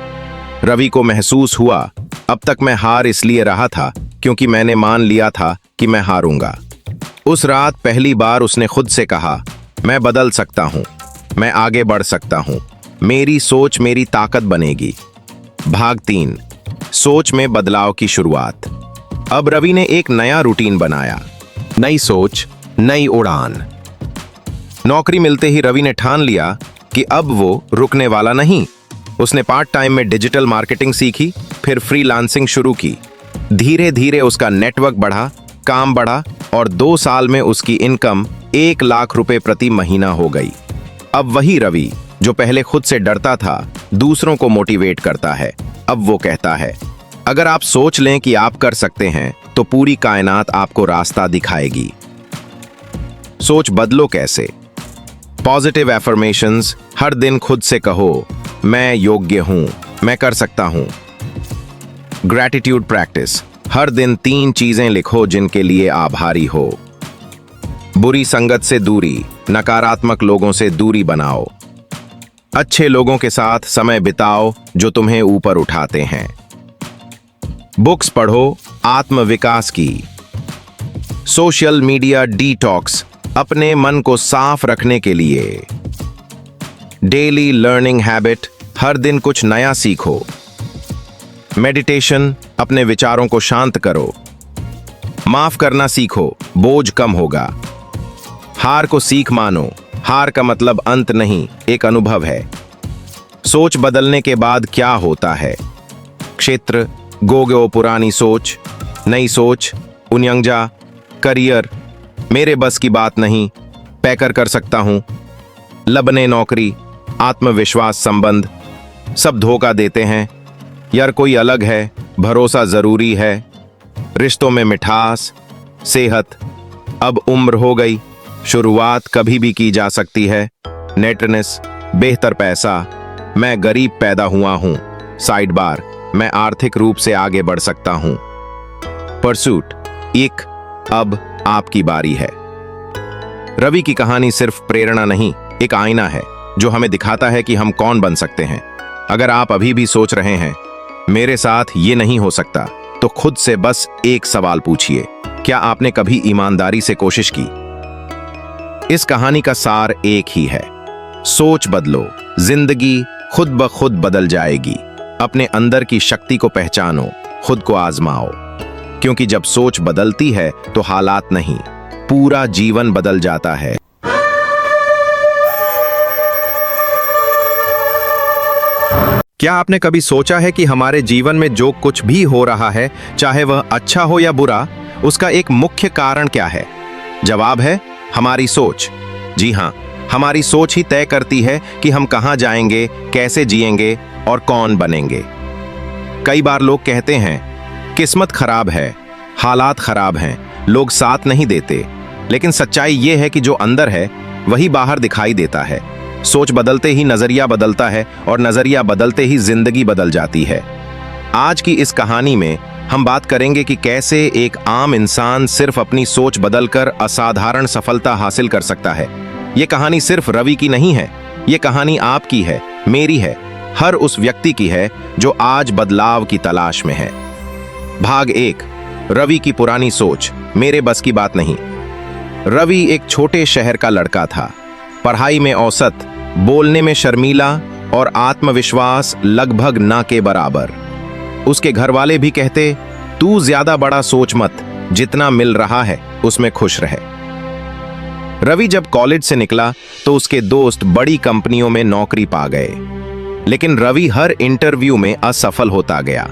रवि को महसूस हुआ, अब तक मैं हार इसलिए रहा था क्योंकि मैंने मान लिया था कि मैं हारूंगा। उस रात पहली बार उसने खुद से कहा, मैं बदल सकता हूं, मैं आगे बढ़ सकता हूं, मेरी सोच मेरी ताकत बनेगी। भाग 3, सोच में बदलाव की शुरुआत। अब रवि ने एक नया रूटीन बनाया, नई सोच, नई उड़ान। नौकरी मिलते ही रवि ने ठान लिया कि अब वो रुकने वाला नहीं। उसने पार्ट टाइम में डिजिटल मार्केटिंग सीखी, फिर फ्रीलांसिंग शुरू की। धीरे धीरे उसका नेटवर्क बढ़ा, काम बढ़ा और 2 साल में उसकी इनकम 1 लाख रुपए प्रति महीना हो गई। अब वही रवि जो पहले खुद से डरता था, दूसरों को मोटिवेट करता है। अब वो कहता है, अगर आप सोच लें कि आप कर सकते हैं तो पूरी कायनात आपको रास्ता दिखाएगी। सोच बदलो कैसे? पॉजिटिव एफर्मेशंस, हर दिन खुद से कहो, मैं योग्य हूं, मैं कर सकता हूं। ग्रैटिट्यूड प्रैक्टिस, हर दिन 3 चीजें लिखो जिनके लिए आभारी हो। बुरी संगत से दूरी, नकारात्मक लोगों से दूरी बनाओ। अच्छे लोगों के साथ समय बिताओ जो तुम्हें ऊपर उठाते हैं। बुक्स पढ़ो आत्मविकास की। सोशल मीडिया डिटॉक्स, अपने मन को साफ रखने के लिए। डेली लर्निंग हैबिट, हर दिन कुछ नया सीखो। मेडिटेशन, अपने विचारों को शांत करो। माफ करना सीखो, बोझ कम होगा। हार को सीख मानो, हार का मतलब अंत नहीं, एक अनुभव है। सोच बदलने के बाद क्या होता है? क्षेत्र, गोगो पुरानी सोच, नई सोच, उन्यंजा, करियर, मेरे बस की बात नहीं, पैकर कर सकता हूं, लबने नौकरी, आत्मविश्वास, संबंध, सब धोखा देते हैं, यार कोई अलग है, भरोसा जरूरी है, रिश्तों में मिठास, सेहत, अब उम्र हो गई, शुरुआत कभी भी की जा सकती है, नेटनेस, बेहतर पैसा, मैं गरीब पैदा हुआ हूं, साइड बार, मैं आर्थिक रूप से आगे बढ़ सकता हूं। परसूट, एक, अब आपकी बारी है। रवि की कहानी सिर्फ प्रेरणा नहीं, एक आईना है जो हमें दिखाता है कि हम कौन बन सकते हैं। अगर आप अभी भी सोच रहे हैं मेरे साथ ये नहीं हो सकता, तो खुद से बस एक सवाल पूछिए, क्या आपने कभी ईमानदारी से कोशिश की? इस कहानी का सार एक ही है, सोच बदलो, जिंदगी खुद ब खुद बदल जाएगी। अपने अंदर की शक्ति को पहचानो, खुद को आजमाओ, क्योंकि जब सोच बदलती है तो हालात नहीं, पूरा जीवन बदल जाता है। क्या आपने कभी सोचा है कि हमारे जीवन में जो कुछ भी हो रहा है, चाहे वह अच्छा हो या बुरा, उसका एक मुख्य कारण क्या है? जवाब है हमारी सोच। जी हां, हमारी सोच ही तय करती है कि हम कहां जाएंगे, कैसे जिएंगे और कौन बनेंगे। कई बार लोग कहते हैं किस्मत खराब है, हालात खराब हैं, लोग साथ नहीं देते, लेकिन सच्चाई यह है कि जो अंदर है वही बाहर दिखाई देता है। सोच बदलते ही नजरिया बदलता है और नजरिया बदलते ही जिंदगी बदल जाती है। आज की इस कहानी में हम बात करेंगे कि कैसे एक आम इंसान सिर्फ अपनी सोच बदलकर असाधारण सफलता हासिल कर सकता है। ये कहानी सिर्फ रवि की नहीं है, ये कहानी आपकी है, मेरी है, हर उस व्यक्ति की है जो आज बदलाव की तलाश में है। भाग 1, रवि की पुरानी सोच, मेरे बस की बात नहीं। रवि एक छोटे शहर का लड़का था, पढ़ाई में औसत, बोलने में शर्मीला और आत्मविश्वास लगभग ना के बराबर। उसके घर वाले भी कहते, तू ज्यादा बड़ा सोच मत, जितना मिल रहा है उसमें खुश रहे। रवि जब कॉलेज से निकला तो उसके दोस्त बड़ी कंपनियों में नौकरी पा गए, लेकिन रवि हर इंटरव्यू में असफल होता गया।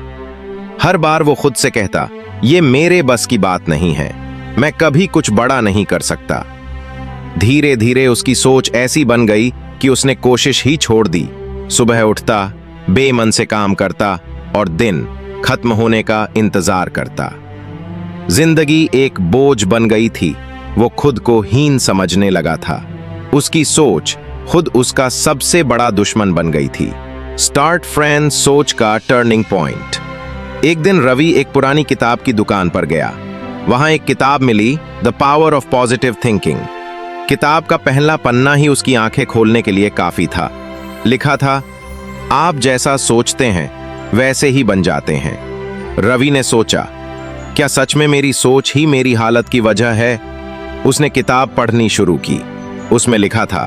हर बार वो खुद से कहता, ये मेरे बस की बात नहीं है, मैं कभी कुछ बड़ा नहीं कर सकता। धीरे धीरे उसकी सोच ऐसी बन गई कि उसने कोशिश ही छोड़ दी। सुबह उठता, बेमन से काम करता और दिन खत्म होने का इंतजार करता। जिंदगी एक बोझ बन गई थी, वो खुद को हीन समझने लगा था। उसकी सोच खुद उसका सबसे बड़ा दुश्मन बन गई थी। स्टार्ट फ्रेंड सोच का टर्निंग पॉइंट। एक दिन रवि एक पुरानी किताब की दुकान पर गया। वहां एक किताब मिली, the power of positive thinking. किताब का पहला पन्ना ही उसकी आंखें खोलने के लिए काफी था। लिखा था, आप जैसा सोचते हैं वैसे ही बन जाते हैं। रवि ने सोचा, क्या सच में मेरी सोच ही मेरी हालत की वजह है? उसने किताब पढ़नी शुरू की। उसमें लिखा था,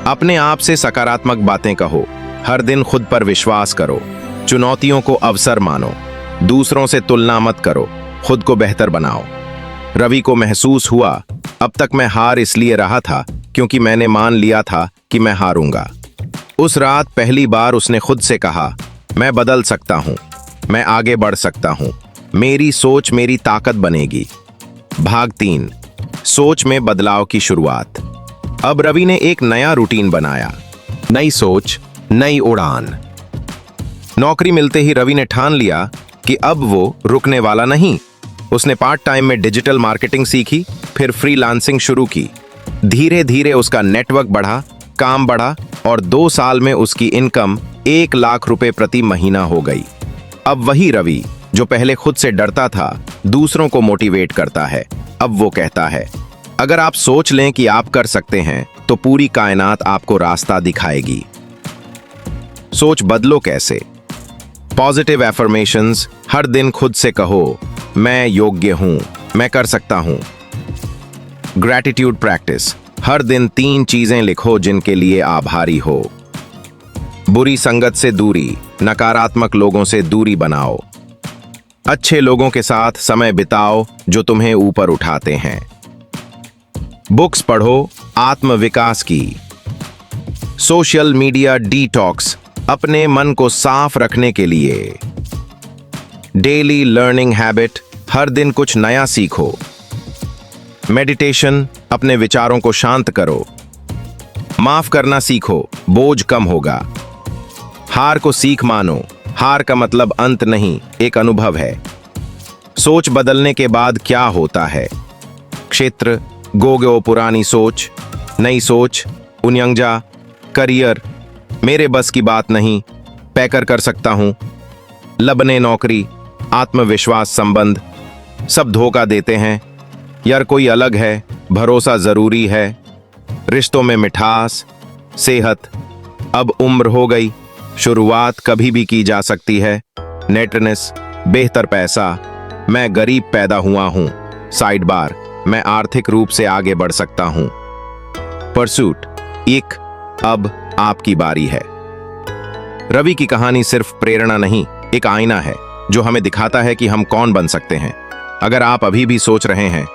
अपने आप से सकारात्मक बातें कहो, हर दिन खुद पर विश्वास करो, चुनौतियों को अवसर मानो, दूसरों से तुलना मत करो, खुद को बेहतर बनाओ। रवि को महसूस हुआ, अब तक मैं हार इसलिए रहा था क्योंकि मैंने मान लिया था कि मैं हारूंगा। उस रात पहली बार उसने खुद से कहा, मैं बदल सकता हूं, मैं आगे बढ़ सकता हूं, मेरी सोच मेरी ताकत बनेगी। भाग 3, सोच में बदलाव की शुरुआत। अब रवि ने एक नया रूटीन बनाया, नई सोच, नई उड़ान। नौकरी मिलते ही रवि ने ठान लिया कि अब वो रुकने वाला नहीं। उसने पार्ट टाइम में डिजिटल मार्केटिंग सीखी, फिर फ्रीलांसिंग शुरू की। धीरे धीरे उसका नेटवर्क बढ़ा, काम बढ़ा और 2 साल में उसकी इनकम 1 लाख रुपए प्रति महीना हो गई। अब वही रवि जो पहले खुद से डरता था, दूसरों को मोटिवेट करता है। अब वो कहता है, अगर आप सोच लें कि आप कर सकते हैं तो पूरी कायनात आपको रास्ता दिखाएगी। सोच बदलो कैसे? पॉजिटिव एफर्मेशंस, हर दिन खुद से कहो, मैं योग्य हूं, मैं कर सकता हूं। ग्रैटिट्यूड प्रैक्टिस, हर दिन 3 चीजें लिखो जिनके लिए आभारी हो। बुरी संगत से दूरी, नकारात्मक लोगों से दूरी बनाओ। अच्छे लोगों के साथ समय बिताओ जो तुम्हें ऊपर उठाते हैं। बुक्स पढ़ो आत्मविकास की। सोशल मीडिया डिटॉक्स, अपने मन को साफ रखने के लिए। डेली लर्निंग हैबिट, हर दिन कुछ नया सीखो। मेडिटेशन, अपने विचारों को शांत करो। माफ करना सीखो, बोझ कम होगा। हार को सीख मानो, हार का मतलब अंत नहीं, एक अनुभव है। सोच बदलने के बाद क्या होता है? क्षेत्र, गोगो पुरानी सोच, नई सोच, उन्यंजा, करियर, मेरे बस की बात नहीं, पैकर कर सकता हूं, लबने नौकरी, आत्मविश्वास, संबंध, सब धोखा देते हैं, यार कोई अलग है, भरोसा जरूरी है, रिश्तों में मिठास, सेहत, अब उम्र हो गई, शुरुआत कभी भी की जा सकती है, नेटनेस, बेहतर पैसा, मैं गरीब पैदा हुआ हूं, साइड बार, मैं आर्थिक रूप से आगे बढ़ सकता हूं। परसूट, एक, अब आपकी बारी है। रवि की कहानी सिर्फ प्रेरणा नहीं, एक आईना है जो हमें दिखाता है कि हम कौन बन सकते हैं। अगर आप अभी भी सोच रहे हैं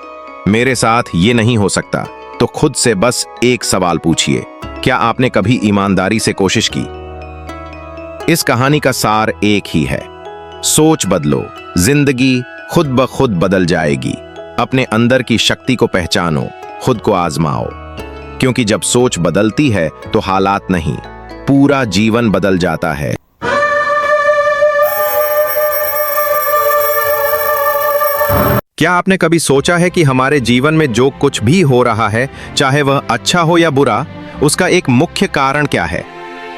मेरे साथ ये नहीं हो सकता, तो खुद से बस एक सवाल पूछिए, क्या आपने कभी ईमानदारी से कोशिश की? इस कहानी का सार एक ही है, सोच बदलो, जिंदगी खुद ब खुद बदल जाएगी। अपने अंदर की शक्ति को पहचानो, खुद को आजमाओ, क्योंकि जब सोच बदलती है तो हालात नहीं, पूरा जीवन बदल जाता है। क्या आपने कभी सोचा है कि हमारे जीवन में जो कुछ भी हो रहा है, चाहे वह अच्छा हो या बुरा, उसका एक मुख्य कारण क्या है?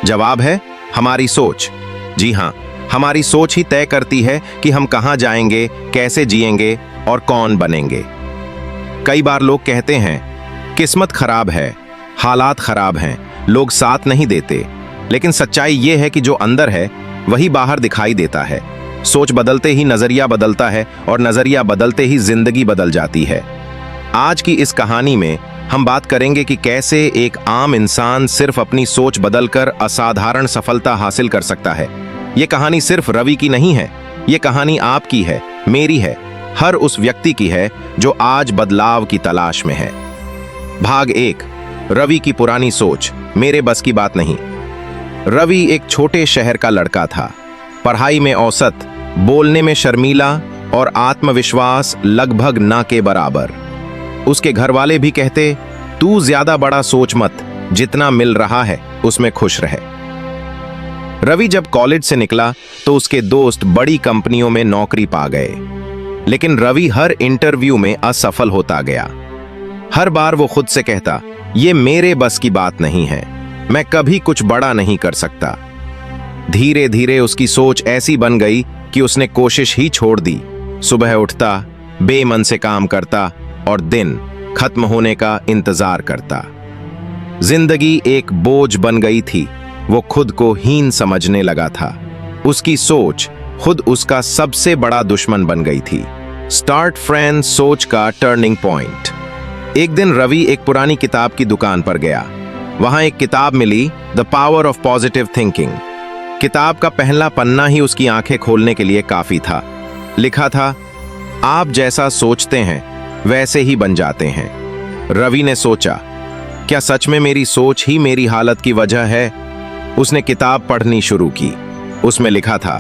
जवाब है हमारी सोच। जी हां, हमारी सोच ही तय करती है कि हम कहां जाएंगे, कैसे जिएंगे और कौन बनेंगे। कई बार लोग कहते हैं किस्मत खराब है, हालात खराब हैं, लोग साथ नहीं देते, लेकिन सच्चाई यह है कि जो अंदर है वही बाहर दिखाई देता है। सोच बदलते ही नजरिया बदलता है और नजरिया बदलते ही जिंदगी बदल जाती है। आज की इस कहानी में हम बात करेंगे कि कैसे एक आम इंसान सिर्फ अपनी सोच बदलकर असाधारण सफलता हासिल कर सकता है। ये कहानी सिर्फ रवि की नहीं है, ये कहानी आपकी है, मेरी है, हर उस व्यक्ति की है जो आज बदलाव की तलाश में है। भाग 1, रवि की पुरानी सोच, मेरे बस की बात नहीं। रवि एक छोटे शहर का लड़का था, पढ़ाई में औसत, बोलने में शर्मीला और आत्मविश्वास लगभग ना के बराबर। उसके घर वाले भी कहते, तू ज्यादा बड़ा सोच मत, जितना मिल रहा है उसमें खुश रहे। रवि जब कॉलेज से निकला तो उसके दोस्त बड़ी कंपनियों में नौकरी पा गए, लेकिन रवि हर इंटरव्यू में असफल होता गया। हर बार वो खुद से कहता, ये मेरे बस की बात नहीं है, मैं कभी कुछ बड़ा नहीं कर सकता। धीरे धीरे उसकी सोच ऐसी बन गई कि उसने कोशिश ही छोड़ दी। सुबह उठता, बेमन से काम करता और दिन खत्म होने का इंतजार करता। जिंदगी एक बोझ बन गई थी, वो खुद को हीन समझने लगा था। उसकी सोच खुद उसका सबसे बड़ा दुश्मन बन गई थी। स्टार्ट फ्रेंड सोच का टर्निंग पॉइंट। एक दिन रवि एक पुरानी किताब की दुकान पर गया। वहां एक किताब मिली, the power of positive thinking. किताब का पहला पन्ना ही उसकी आंखें खोलने के लिए काफी था। लिखा था, आप जैसा सोचते हैं वैसे ही बन जाते हैं। रवि ने सोचा, क्या सच में मेरी सोच ही मेरी हालत की वजह है? उसने किताब पढ़नी शुरू की। उसमें लिखा था,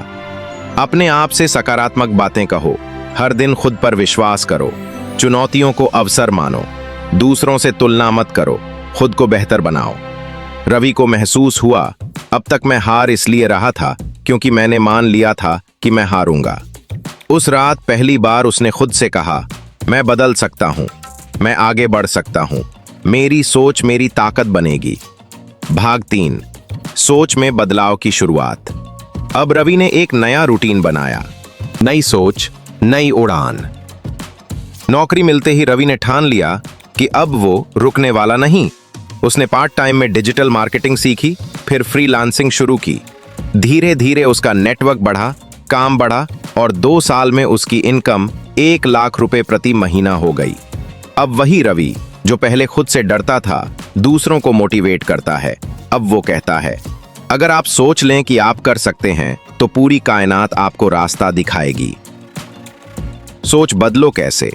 अपने आप से सकारात्मक बातें कहो, हर दिन खुद पर विश्वास करो, चुनौतियों को अवसर मानो, दूसरों से तुलना मत करो, खुद को बेहतर बनाओ। रवि को महसूस हुआ, अब तक मैं हार इसलिए रहा था क्योंकि मैंने मान लिया था कि मैं हारूंगा। उस रात पहली बार उसने खुद से कहा, मैं बदल सकता हूं, मैं आगे बढ़ सकता हूं, मेरी सोच मेरी ताकत बनेगी। भाग 3, सोच में बदलाव की शुरुआत। अब रवि ने एक नया रूटीन बनाया। नई सोच, नई उड़ान। नौकरी मिलते ही रवि ने ठान लिया कि अब वो रुकने वाला नहीं। उसने पार्ट टाइम में डिजिटल मार्केटिंग सीखी, फिर फ्रीलांसिंग शुरू की। धीरे धीरे उसका नेटवर्क बढ़ा, काम बढ़ा और 2 साल में उसकी इनकम 1 लाख रुपए प्रति महीना हो गई। अब वही रवि जो पहले खुद से डरता था, दूसरों को मोटिवेट करता है। अब वो कहता है, अगर आप सोच लें कि आप कर सकते हैं तो पूरी कायनात आपको रास्ता दिखाएगी। सोच बदलो कैसे?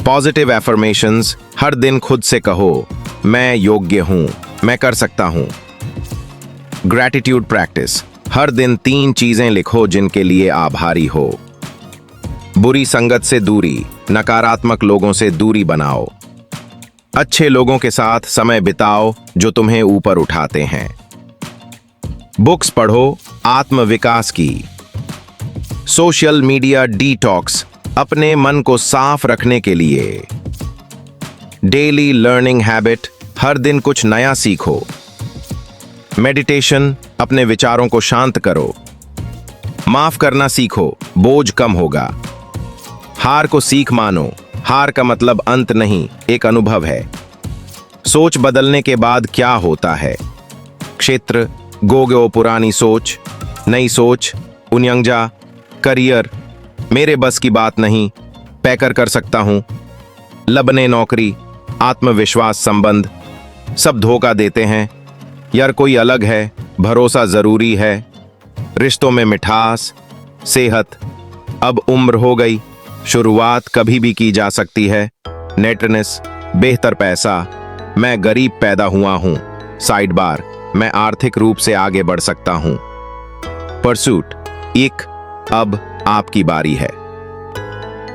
Positive affirmations. हर दिन खुद से कहो, मैं योग्य हूं, मैं कर सकता हूं। Gratitude practice. हर दिन 3 चीजें लिखो जिनके लिए आभारी हो। बुरी संगत से दूरी, नकारात्मक लोगों से दूरी बनाओ। अच्छे लोगों के साथ समय बिताओ जो तुम्हें ऊपर उठाते हैं। बुक्स पढ़ो आत्मविकास की। सोशल मीडिया डिटॉक्स, अपने मन को साफ रखने के लिए। डेली लर्निंग हैबिट, हर दिन कुछ नया सीखो। मेडिटेशन, अपने विचारों को शांत करो। माफ करना सीखो, बोझ कम होगा। हार को सीख मानो, हार का मतलब अंत नहीं, एक अनुभव है। सोच बदलने के बाद क्या होता है? क्षेत्र, गोगो पुरानी सोच, नई सोच, उन्यंगजा, करियर, मेरे बस की बात नहीं, पैकर कर सकता हूं, लबने नौकरी, आत्मविश्वास, संबंध। सब धोखा देते हैं, यार कोई अलग है, भरोसा जरूरी है, रिश्तों में मिठास, सेहत। अब उम्र हो गई, शुरुआत कभी भी की जा सकती है। नेटनेस, बेहतर पैसा, मैं गरीब पैदा हुआ हूं, साइड बार, मैं आर्थिक रूप से आगे बढ़ सकता हूं। परसूट, एक, अब आपकी बारी है।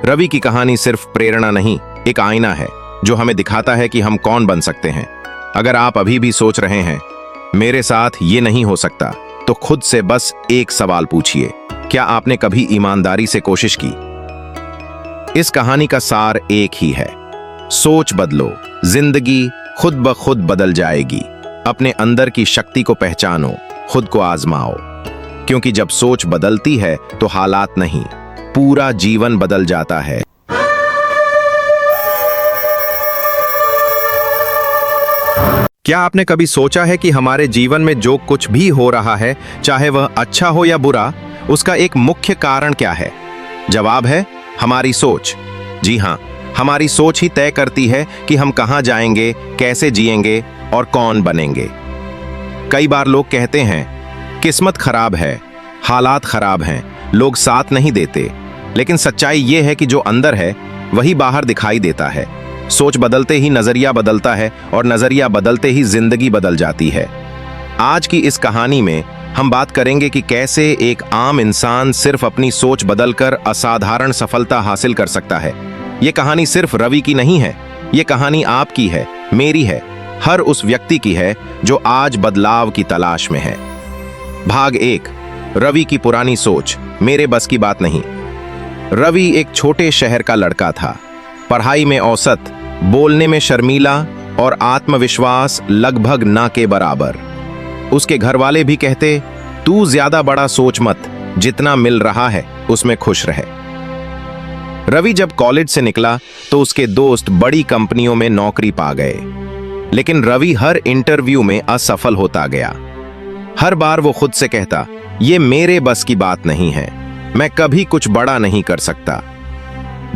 रवि की कहानी सिर्फ प्रेरणा नहीं, एक आईना है जो हमें दिखाता है कि हम कौन बन सकते हैं। अगर आप अभी भी सोच रहे हैं मेरे साथ ये नहीं हो सकता, तो खुद से बस एक सवाल पूछिए, क्या आपने कभी ईमानदारी से कोशिश की? इस कहानी का सार एक ही है, सोच बदलो, जिंदगी खुद ब खुद बदल जाएगी। अपने अंदर की शक्ति को पहचानो, खुद को आजमाओ, क्योंकि जब सोच बदलती है तो हालात नहीं, पूरा जीवन बदल जाता है। क्या आपने कभी सोचा है कि हमारे जीवन में जो कुछ भी हो रहा है, चाहे वह अच्छा हो या बुरा, उसका एक मुख्य कारण क्या है? जवाब है हमारी सोच। जी हां, हमारी सोच ही तय करती है कि हम कहां जाएंगे, कैसे जिएंगे और कौन बनेंगे। कई बार लोग कहते हैं किस्मत खराब है, हालात खराब हैं, लोग साथ नहीं देते, लेकिन सच्चाई यह है कि जो अंदर है वही बाहर दिखाई देता है। सोच बदलते ही नजरिया बदलता है और नजरिया बदलते ही जिंदगी बदल जाती है। आज की इस कहानी में हम बात करेंगे कि कैसे एक आम इंसान सिर्फ अपनी सोच बदलकर असाधारण सफलता हासिल कर सकता है। ये कहानी सिर्फ रवि की नहीं है, ये कहानी आपकी है, मेरी है, हर उस व्यक्ति की है जो आज बदलाव की तलाश में है। भाग 1, रवि की पुरानी सोच, मेरे बस की बात नहीं। रवि एक छोटे शहर का लड़का था, पढ़ाई में औसत, बोलने में शर्मीला और आत्मविश्वास लगभग ना के बराबर। उसके घर वाले भी कहते, तू ज्यादा बड़ा सोच मत, जितना मिल रहा है उसमें खुश रहे। रवि जब कॉलेज से निकला तो उसके दोस्त बड़ी कंपनियों में नौकरी पा गए, लेकिन रवि हर इंटरव्यू में असफल होता गया। हर बार वो खुद से कहता, ये मेरे बस की बात नहीं है, मैं कभी कुछ बड़ा नहीं कर सकता।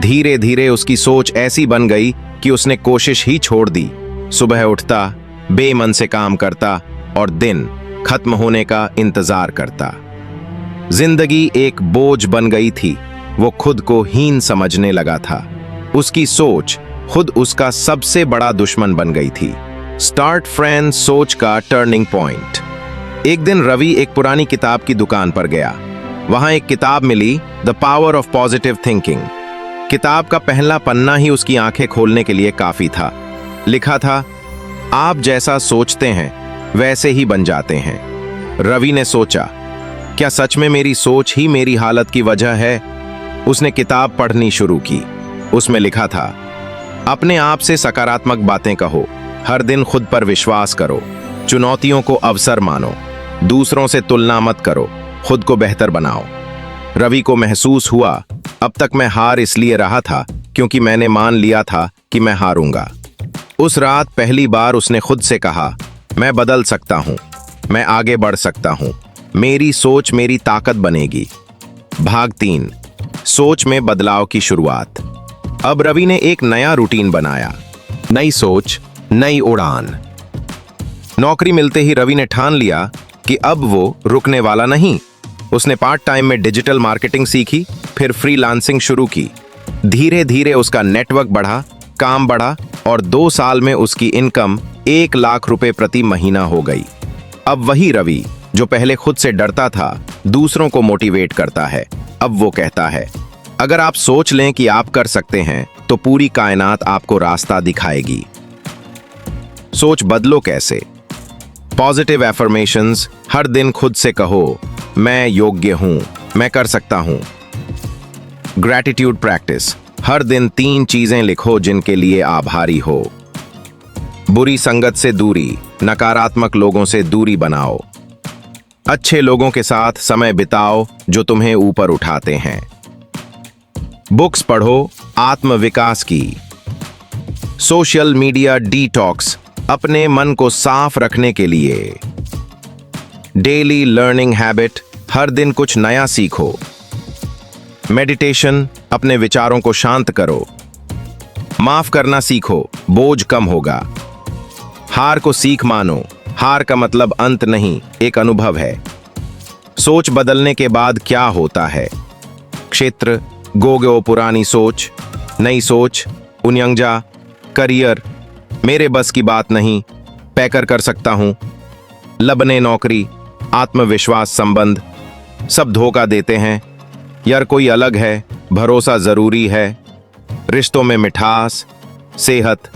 धीरे धीरे उसकी सोच ऐसी बन गई कि उसने कोशिश ही छोड़ दी। सुबह उठता, बेमन से काम करता और दिन खत्म होने का इंतजार करता। जिंदगी एक बोझ बन गई थी, वो खुद को हीन समझने लगा था। उसकी सोच खुद उसका सबसे बड़ा दुश्मन बन गई थी। स्टार्ट फ्रेंड सोच का टर्निंग पॉइंट। एक दिन रवि एक पुरानी किताब की दुकान पर गया। वहां एक किताब मिली, the power of positive thinking. किताब का पहला पन्ना ही उसकी आंखें खोलने के लिए काफी था। लिखा था, आप जैसा सोचते हैं वैसे ही बन जाते हैं। रवि ने सोचा, क्या सच में मेरी सोच ही मेरी हालत की वजह है? उसने किताब पढ़नी शुरू की। उसमें लिखा था, अपने आप से सकारात्मक बातें कहो, हर दिन खुद पर विश्वास करो, चुनौतियों को अवसर मानो, दूसरों से तुलना मत करो, खुद को बेहतर बनाओ। रवि को महसूस हुआ, अब तक मैं हार इसलिए रहा था क्योंकि मैंने मान लिया था कि मैं हारूंगा। उस रात पहली बार उसने खुद से कहा, मैं बदल सकता हूं, मैं आगे बढ़ सकता हूं, मेरी सोच मेरी ताकत बनेगी। भाग 3, सोच में बदलाव की शुरुआत। अब रवि ने एक नया रूटीन बनाया, नई सोच, नई उड़ान। नौकरी मिलते ही रवि ने ठान लिया कि अब वो रुकने वाला नहीं। उसने पार्ट टाइम में डिजिटल मार्केटिंग सीखी, फिर फ्रीलांसिंग शुरू की। धीरे धीरे उसका नेटवर्क बढ़ा, काम बढ़ा और 2 साल में उसकी इनकम 1 लाख रुपए प्रति महीना हो गई। अब वही रवि जो पहले खुद से डरता था, दूसरों को मोटिवेट करता है। अब वो कहता है, अगर आप सोच लें कि आप कर सकते हैं तो पूरी कायनात आपको रास्ता दिखाएगी। सोच बदलो कैसे? पॉजिटिव एफर्मेशंस, हर दिन खुद से कहो, मैं योग्य हूं, मैं कर सकता हूं। ग्रैटिट्यूड प्रैक्टिस, हर दिन 3 चीजें लिखो जिनके लिए आभारी हो। बुरी संगत से दूरी, नकारात्मक लोगों से दूरी बनाओ। अच्छे लोगों के साथ समय बिताओ जो तुम्हें ऊपर उठाते हैं। बुक्स पढ़ो आत्मविकास की। सोशल मीडिया डिटॉक्स, अपने मन को साफ रखने के लिए। डेली लर्निंग हैबिट, हर दिन कुछ नया सीखो। मेडिटेशन, अपने विचारों को शांत करो। माफ करना सीखो, बोझ कम होगा। हार को सीख मानो, हार का मतलब अंत नहीं, एक अनुभव है। सोच बदलने के बाद क्या होता है? क्षेत्र, गोगो पुरानी सोच, नई सोच, उन्यंजा, करियर, मेरे बस की बात नहीं, पैकर कर सकता हूं, लबने नौकरी, आत्मविश्वास, संबंध, सब धोखा देते हैं, यार कोई अलग है, भरोसा जरूरी है, रिश्तों में मिठास, सेहत,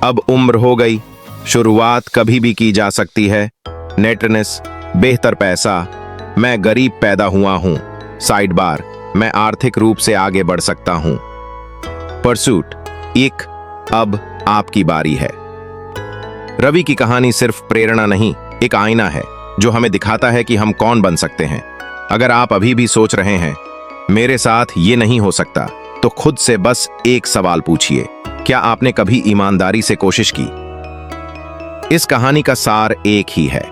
अब उम्र हो गई, शुरुआत कभी भी की जा सकती है, नेटनेस, बेहतर पैसा, मैं गरीब पैदा हुआ हूं, साइड बार, मैं आर्थिक रूप से आगे बढ़ सकता हूं। परसूट, एक, अब आपकी बारी है। रवि की कहानी सिर्फ प्रेरणा नहीं, एक आईना है जो हमें दिखाता है कि हम कौन बन सकते हैं। अगर आप अभी भी सोच रहे हैं मेरे साथ ये नहीं हो सकता, तो खुद से बस एक सवाल पूछिए, क्या आपने कभी ईमानदारी से कोशिश की? इस कहानी का सार एक ही है,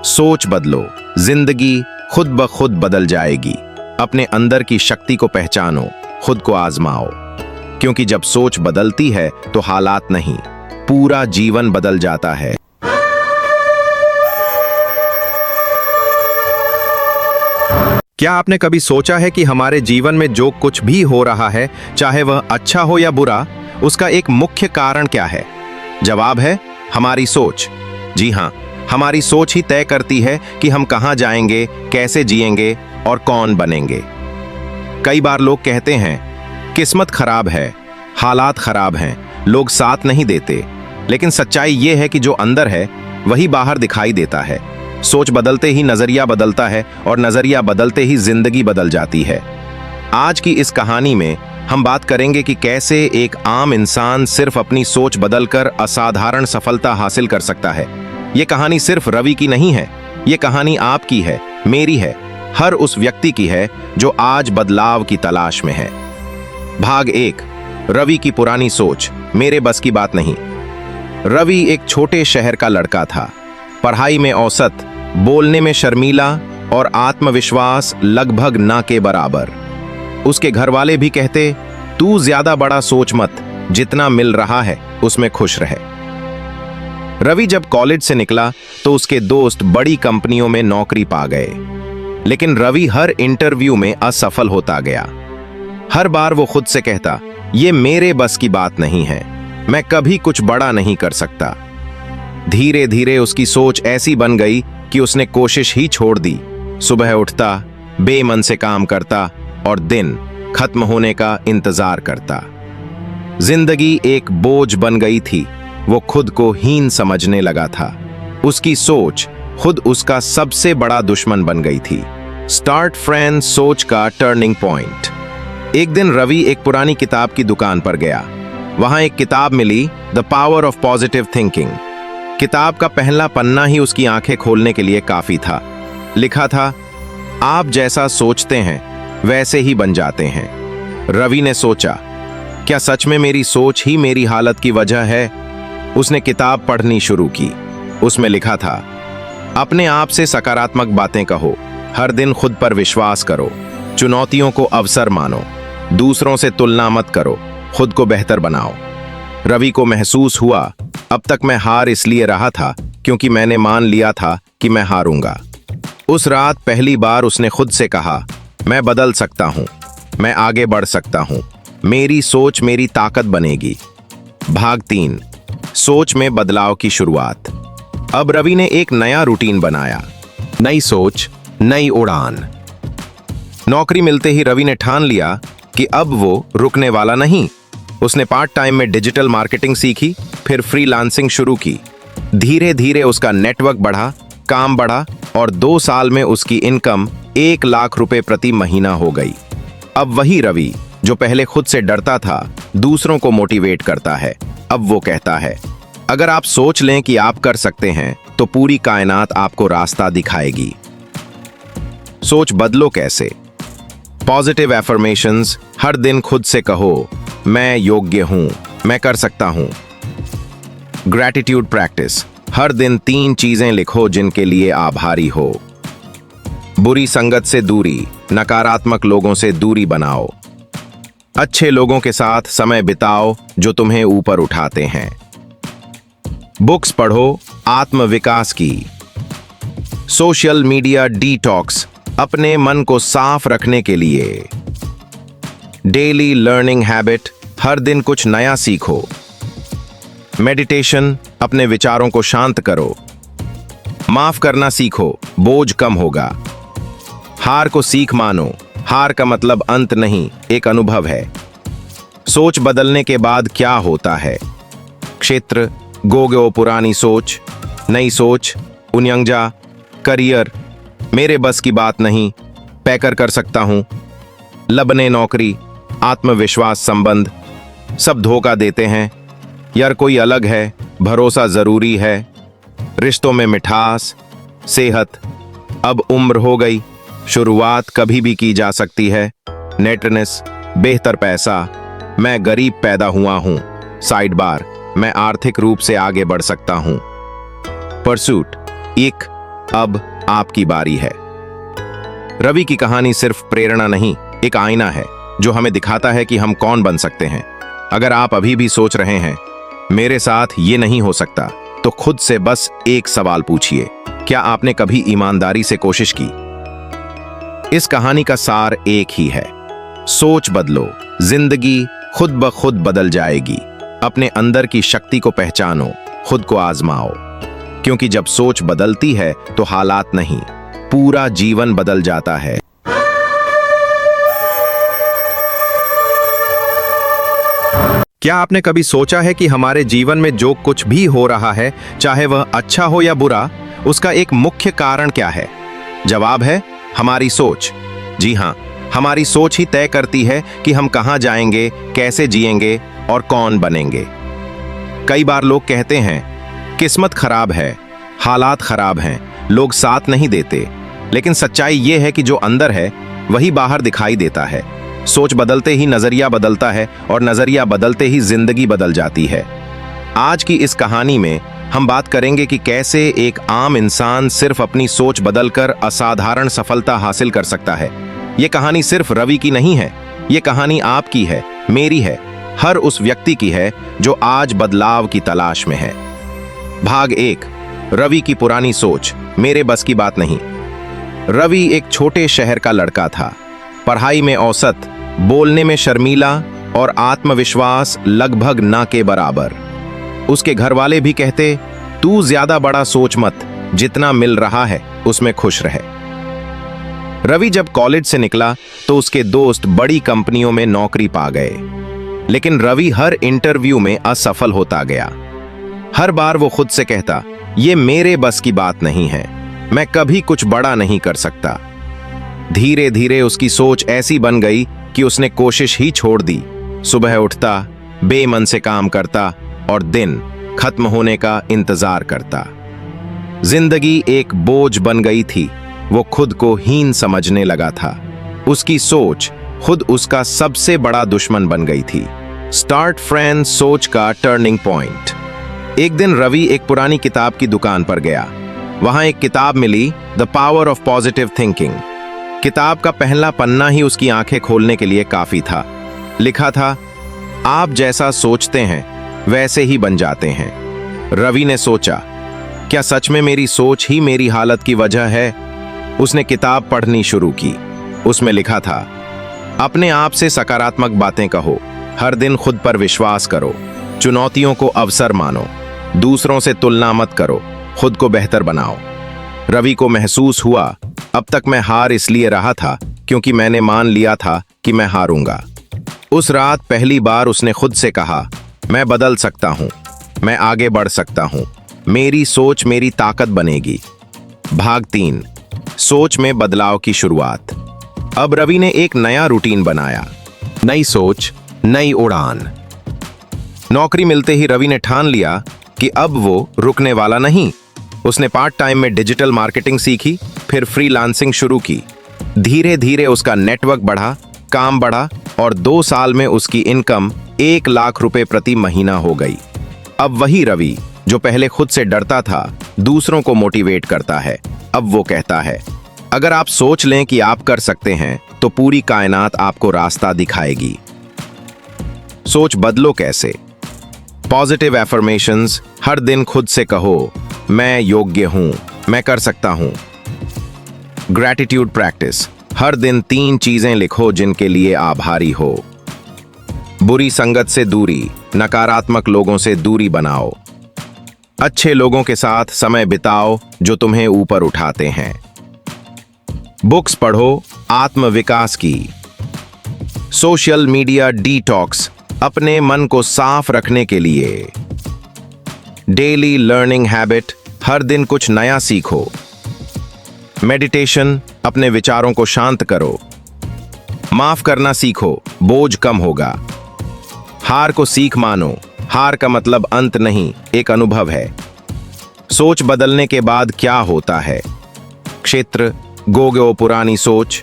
सोच बदलो, जिंदगी खुद ब खुद बदल जाएगी। अपने अंदर की शक्ति को पहचानो, खुद को आजमाओ, क्योंकि जब सोच बदलती है तो हालात नहीं, पूरा जीवन बदल जाता है। क्या आपने कभी सोचा है कि हमारे जीवन में जो कुछ भी हो रहा है, चाहे वह अच्छा हो या बुरा, उसका एक मुख्य कारण क्या है? जवाब है हमारी सोच। जी हां, हमारी सोच ही तय करती है कि हम कहां जाएंगे, कैसे जिएंगे और कौन बनेंगे। कई बार लोग कहते हैं किस्मत खराब है, हालात खराब हैं, लोग साथ नहीं देते, लेकिन सच्चाई यह है कि जो अंदर है वही बाहर दिखाई देता है। सोच बदलते ही नजरिया बदलता है और नजरिया बदलते ही जिंदगी बदल जाती है। आज की इस कहानी में हम बात करेंगे कि कैसे एक आम इंसान सिर्फ अपनी सोच बदलकर असाधारण सफलता हासिल कर सकता है। ये कहानी सिर्फ रवि की नहीं है, ये कहानी आपकी है, मेरी है, हर उस व्यक्ति की है जो आज बदलाव की तलाश में है। भाग 1, रवि की पुरानी सोच, मेरे बस की बात नहीं। रवि एक छोटे शहर का लड़का था, पढ़ाई में औसत, बोलने में शर्मीला और आत्मविश्वास लगभग ना के बराबर। उसके घर वाले भी कहते, तू ज्यादा बड़ा सोच मत, जितना मिल रहा है उसमें खुश रहे। रवि जब कॉलेज से निकला तो उसके दोस्त बड़ी कंपनियों में नौकरी पा गए, लेकिन रवि हर इंटरव्यू में असफल होता गया। हर बार वो खुद से कहता, ये मेरे बस की बात नहीं है, मैं कभी कुछ बड़ा नहीं कर सकता। धीरे धीरे उसकी सोच ऐसी बन गई कि उसने कोशिश ही छोड़ दी। सुबह उठता, बेमन से काम करता और दिन खत्म होने का इंतजार करता। जिंदगी एक बोझ बन गई थी, वो खुद को हीन समझने लगा था। उसकी सोच खुद उसका सबसे बड़ा दुश्मन बन गई थी। स्टार्ट फ्रेंड सोच का टर्निंग पॉइंट। एक दिन रवि एक पुरानी किताब की दुकान पर गया। वहां एक किताब मिली, the power of positive thinking. किताब का पहला पन्ना ही उसकी आंखें खोलने के लिए काफी था। लिखा था, आप जैसा सोचते हैं वैसे ही बन जाते हैं। रवि ने सोचा, क्या सच में मेरी सोच ही मेरी हालत की वजह है? उसने किताब पढ़नी शुरू की। उसमें लिखा था, अपने आप से सकारात्मक बातें कहो, हर दिन खुद पर विश्वास करो, चुनौतियों को अवसर मानो, दूसरों से तुलना मत करो, खुद को बेहतर बनाओ। रवि को महसूस हुआ, अब तक मैं हार इसलिए रहा था क्योंकि मैंने मान लिया था कि मैं हारूंगा। उस रात पहली बार उसने खुद से कहा, मैं बदल सकता हूं, मैं आगे बढ़ सकता हूं, मेरी सोच मेरी ताकत बनेगी। भाग 3, सोच में बदलाव की शुरुआत। अब रवि ने एक नया रूटीन बनाया, नई सोच, नई उड़ान। नौकरी मिलते ही रवि ने ठान लिया कि अब वो रुकने वाला नहीं। उसने पार्ट टाइम में डिजिटल मार्केटिंग सीखी, फिर फ्रीलांसिंग शुरू की। धीरे धीरे उसका नेटवर्क बढ़ा, काम बढ़ा और 2 साल में उसकी इनकम 1 लाख रुपए प्रति महीना हो गई। अब वही रवि जो पहले खुद से डरता था, दूसरों को मोटिवेट करता है। अब वो कहता है, अगर आप सोच लें कि आप कर सकते हैं तो पूरी कायनात आपको रास्ता दिखाएगी। सोच बदलो कैसे? Positive affirmations. हर दिन खुद से कहो, मैं योग्य हूं, मैं कर सकता हूं। Gratitude practice. हर दिन 3 चीजें लिखो जिनके लिए आभारी हो। बुरी संगत से दूरी, नकारात्मक लोगों से दूरी बनाओ। अच्छे लोगों के साथ समय बिताओ जो तुम्हें ऊपर उठाते हैं। बुक्स पढ़ो आत्मविकास की। सोशल मीडिया डिटॉक्स, अपने मन को साफ रखने के लिए। डेली लर्निंग हैबिट, हर दिन कुछ नया सीखो। मेडिटेशन, अपने विचारों को शांत करो। माफ करना सीखो, बोझ कम होगा। हार को सीख मानो, हार का मतलब अंत नहीं, एक अनुभव है। सोच बदलने के बाद क्या होता है? क्षेत्र, गोगो पुरानी सोच, नई सोच, उन्यंजा, करियर, मेरे बस की बात नहीं, पैकर कर सकता हूं, लबने नौकरी, आत्मविश्वास, संबंध। सब धोखा देते हैं, यार कोई अलग है, भरोसा जरूरी है, रिश्तों में मिठास, सेहत। अब उम्र हो गई, शुरुआत कभी भी की जा सकती है। नेटनेस, बेहतर पैसा, मैं गरीब पैदा हुआ हूं, साइड बार, मैं आर्थिक रूप से आगे बढ़ सकता हूं। परसूट, एक, अब आपकी बारी है। रवि की कहानी सिर्फ प्रेरणा नहीं, एक आईना है जो हमें दिखाता है कि हम कौन बन सकते हैं। अगर आप अभी भी सोच रहे हैं मेरे साथ ये नहीं हो सकता, तो खुद से बस एक सवाल पूछिए, क्या आपने कभी ईमानदारी से कोशिश की? इस कहानी का सार एक ही है, सोच बदलो, जिंदगी खुद ब खुद बदल जाएगी। अपने अंदर की शक्ति को पहचानो, खुद को आजमाओ, क्योंकि जब सोच बदलती है तो हालात नहीं, पूरा जीवन बदल जाता है। क्या आपने कभी सोचा है कि हमारे जीवन में जो कुछ भी हो रहा है, चाहे वह अच्छा हो या बुरा, उसका एक मुख्य कारण क्या है? जवाब है हमारी सोच। जी हां, हमारी सोच ही तय करती है कि हम कहां जाएंगे, कैसे जिएंगे और कौन बनेंगे। कई बार लोग कहते हैं किस्मत खराब है, हालात खराब हैं, लोग साथ नहीं देते, लेकिन सच्चाई यह है कि जो अंदर है वही बाहर दिखाई देता है। सोच बदलते ही नजरिया बदलता है और नजरिया बदलते ही जिंदगी बदल जाती है। आज की इस कहानी में हम बात करेंगे कि कैसे एक आम इंसान सिर्फ अपनी सोच बदलकर असाधारण सफलता हासिल कर सकता है। ये कहानी सिर्फ रवि की नहीं है, ये कहानी आपकी है, मेरी है, हर उस व्यक्ति की है जो आज बदलाव की तलाश में है। भाग 1, रवि की पुरानी सोच, मेरे बस की बात नहीं। रवि एक छोटे शहर का लड़का था, पढ़ाई में औसत, बोलने में शर्मीला और आत्मविश्वास लगभग ना के बराबर। उसके घर वाले भी कहते, तू ज्यादा बड़ा सोच मत, जितना मिल रहा है उसमें खुश रहे। रवि जब कॉलेज से निकला तो उसके दोस्त बड़ी कंपनियों में नौकरी पा गए, लेकिन रवि हर इंटरव्यू में असफल होता गया। हर बार वो खुद से कहता, ये मेरे बस की बात नहीं है, मैं कभी कुछ बड़ा नहीं कर सकता। धीरे धीरे उसकी सोच ऐसी बन गई कि उसने कोशिश ही छोड़ दी। सुबह उठता, बेमन से काम करता और दिन खत्म होने का इंतजार करता। जिंदगी एक बोझ बन गई थी। वो खुद को हीन समझने लगा था। उसकी सोच खुद उसका सबसे बड़ा दुश्मन बन गई थी। स्टार्ट फ्रेंड सोच का टर्निंग पॉइंट। एक दिन रवि एक पुरानी किताब की दुकान पर गया। वहां एक किताब मिली, the power of positive thinking. किताब का पहला पन्ना ही उसकी आंखें खोलने के लिए काफी था। लिखा था, आप जैसा सोचते हैं वैसे ही बन जाते हैं। रवि ने सोचा, क्या सच में मेरी सोच ही मेरी हालत की वजह है? उसने किताब पढ़नी शुरू की। उसमें लिखा था, अपने आप से सकारात्मक बातें कहो, हर दिन खुद पर विश्वास करो, चुनौतियों को अवसर मानो, दूसरों से तुलना मत करो, खुद को बेहतर बनाओ। रवि को महसूस हुआ, अब तक मैं हार इसलिए रहा था क्योंकि मैंने मान लिया था कि मैं हारूंगा। उस रात पहली बार उसने खुद से कहा, मैं बदल सकता हूं, मैं आगे बढ़ सकता हूं, मेरी सोच मेरी ताकत बनेगी। भाग 3, सोच में बदलाव की शुरुआत। अब रवि ने एक नया रूटीन बनाया। नई सोच, नई उड़ान। नौकरी मिलते ही रवि ने ठान लिया कि अब वो रुकने वाला नहीं। उसने पार्ट टाइम में डिजिटल मार्केटिंग सीखी, फिर फ्रीलांसिंग शुरू की। धीरे धीरे उसका नेटवर्क बढ़ा, काम बढ़ा और 2 साल में उसकी इनकम 1 लाख रुपए प्रति महीना हो गई। अब वही रवि जो पहले खुद से डरता था, दूसरों को मोटिवेट करता है। अब वो कहता है, अगर आप सोच लें कि आप कर सकते हैं तो पूरी कायनात आपको रास्ता दिखाएगी। सोच बदलो कैसे? Positive affirmations. हर दिन खुद से कहो, मैं योग्य हूं, मैं कर सकता हूं। Gratitude practice. हर दिन 3 चीजें लिखो जिनके लिए आभारी हो। बुरी संगत से दूरी, नकारात्मक लोगों से दूरी बनाओ। अच्छे लोगों के साथ समय बिताओ जो तुम्हें ऊपर उठाते हैं। बुक्स पढ़ो आत्मविकास की। सोशल मीडिया डिटॉक्स, अपने मन को साफ रखने के लिए। डेली लर्निंग हैबिट, हर दिन कुछ नया सीखो। मेडिटेशन, अपने विचारों को शांत करो। माफ करना सीखो, बोझ कम होगा। हार को सीख मानो, हार का मतलब अंत नहीं, एक अनुभव है। सोच बदलने के बाद क्या होता है? क्षेत्र, गोगो पुरानी सोच,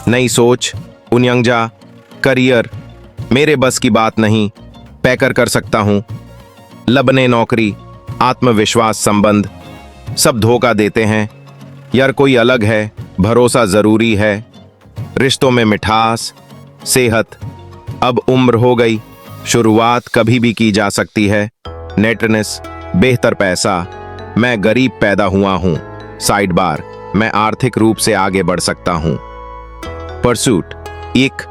नई सोच, उन्यंगजा, करियर, मेरे बस की बात नहीं, पैकर कर सकता हूं, लबने नौकरी, आत्मविश्वास संबंध। सब धोखा देते हैं, यार कोई अलग है, भरोसा जरूरी है, रिश्तों में मिठास, सेहत। अब उम्र हो गई, शुरुआत कभी भी की जा सकती है। नेटनेस, बेहतर पैसा, मैं गरीब पैदा हुआ हूं, साइड बार, मैं आर्थिक रूप से आगे बढ़ सकता हूं। परसूट, एक,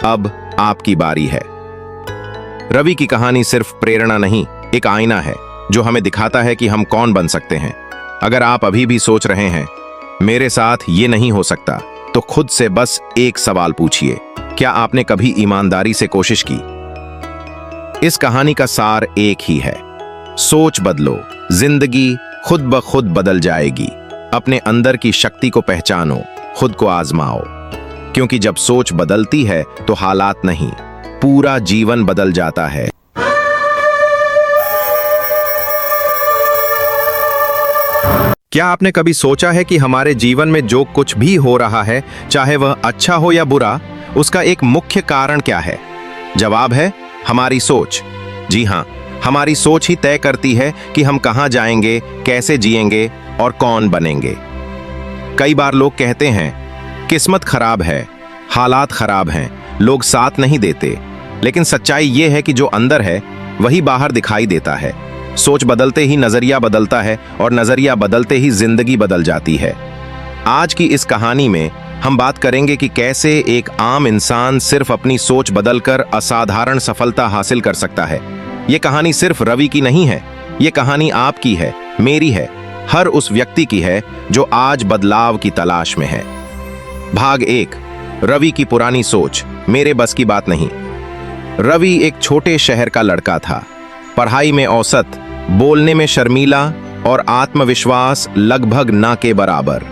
अब आपकी बारी है। रवि की कहानी सिर्फ प्रेरणा नहीं, एक आईना है जो हमें दिखाता है कि हम कौन बन सकते हैं। अगर आप अभी भी सोच रहे हैं मेरे साथ ये नहीं हो सकता, तो खुद से बस एक सवाल पूछिए, क्या आपने कभी ईमानदारी से कोशिश की? इस कहानी का सार एक ही है, सोच बदलो, जिंदगी खुद ब खुद बदल जाएगी। अपने अंदर की शक्ति को पहचानो, खुद को आजमाओ, क्योंकि जब सोच बदलती है तो हालात नहीं, पूरा जीवन बदल जाता है। क्या आपने कभी सोचा है कि हमारे जीवन में जो कुछ भी हो रहा है, चाहे वह अच्छा हो या बुरा, उसका एक मुख्य कारण क्या है? जवाब है हमारी सोच। जी हां, हमारी सोच ही तय करती है कि हम कहां जाएंगे, कैसे जिएंगे और कौन बनेंगे। कई बार लोग कहते हैं किस्मत खराब है, हालात खराब हैं, लोग साथ नहीं देते, लेकिन सच्चाई यह है कि जो अंदर है वही बाहर दिखाई देता है। सोच बदलते ही नजरिया बदलता है और नजरिया बदलते ही जिंदगी बदल जाती है। आज की इस कहानी में हम बात करेंगे कि कैसे एक आम इंसान सिर्फ अपनी सोच बदलकर असाधारण सफलता हासिल कर सकता है। ये कहानी सिर्फ रवि की नहीं है, ये कहानी आपकी है, मेरी है, हर उस व्यक्ति की है जो आज बदलाव की तलाश में है। भाग 1, रवि की पुरानी सोच, मेरे बस की बात नहीं। रवि एक छोटे शहर का लड़का था, पढ़ाई में औसत, बोलने में शर्मीला और आत्मविश्वास लगभग ना के बराबर।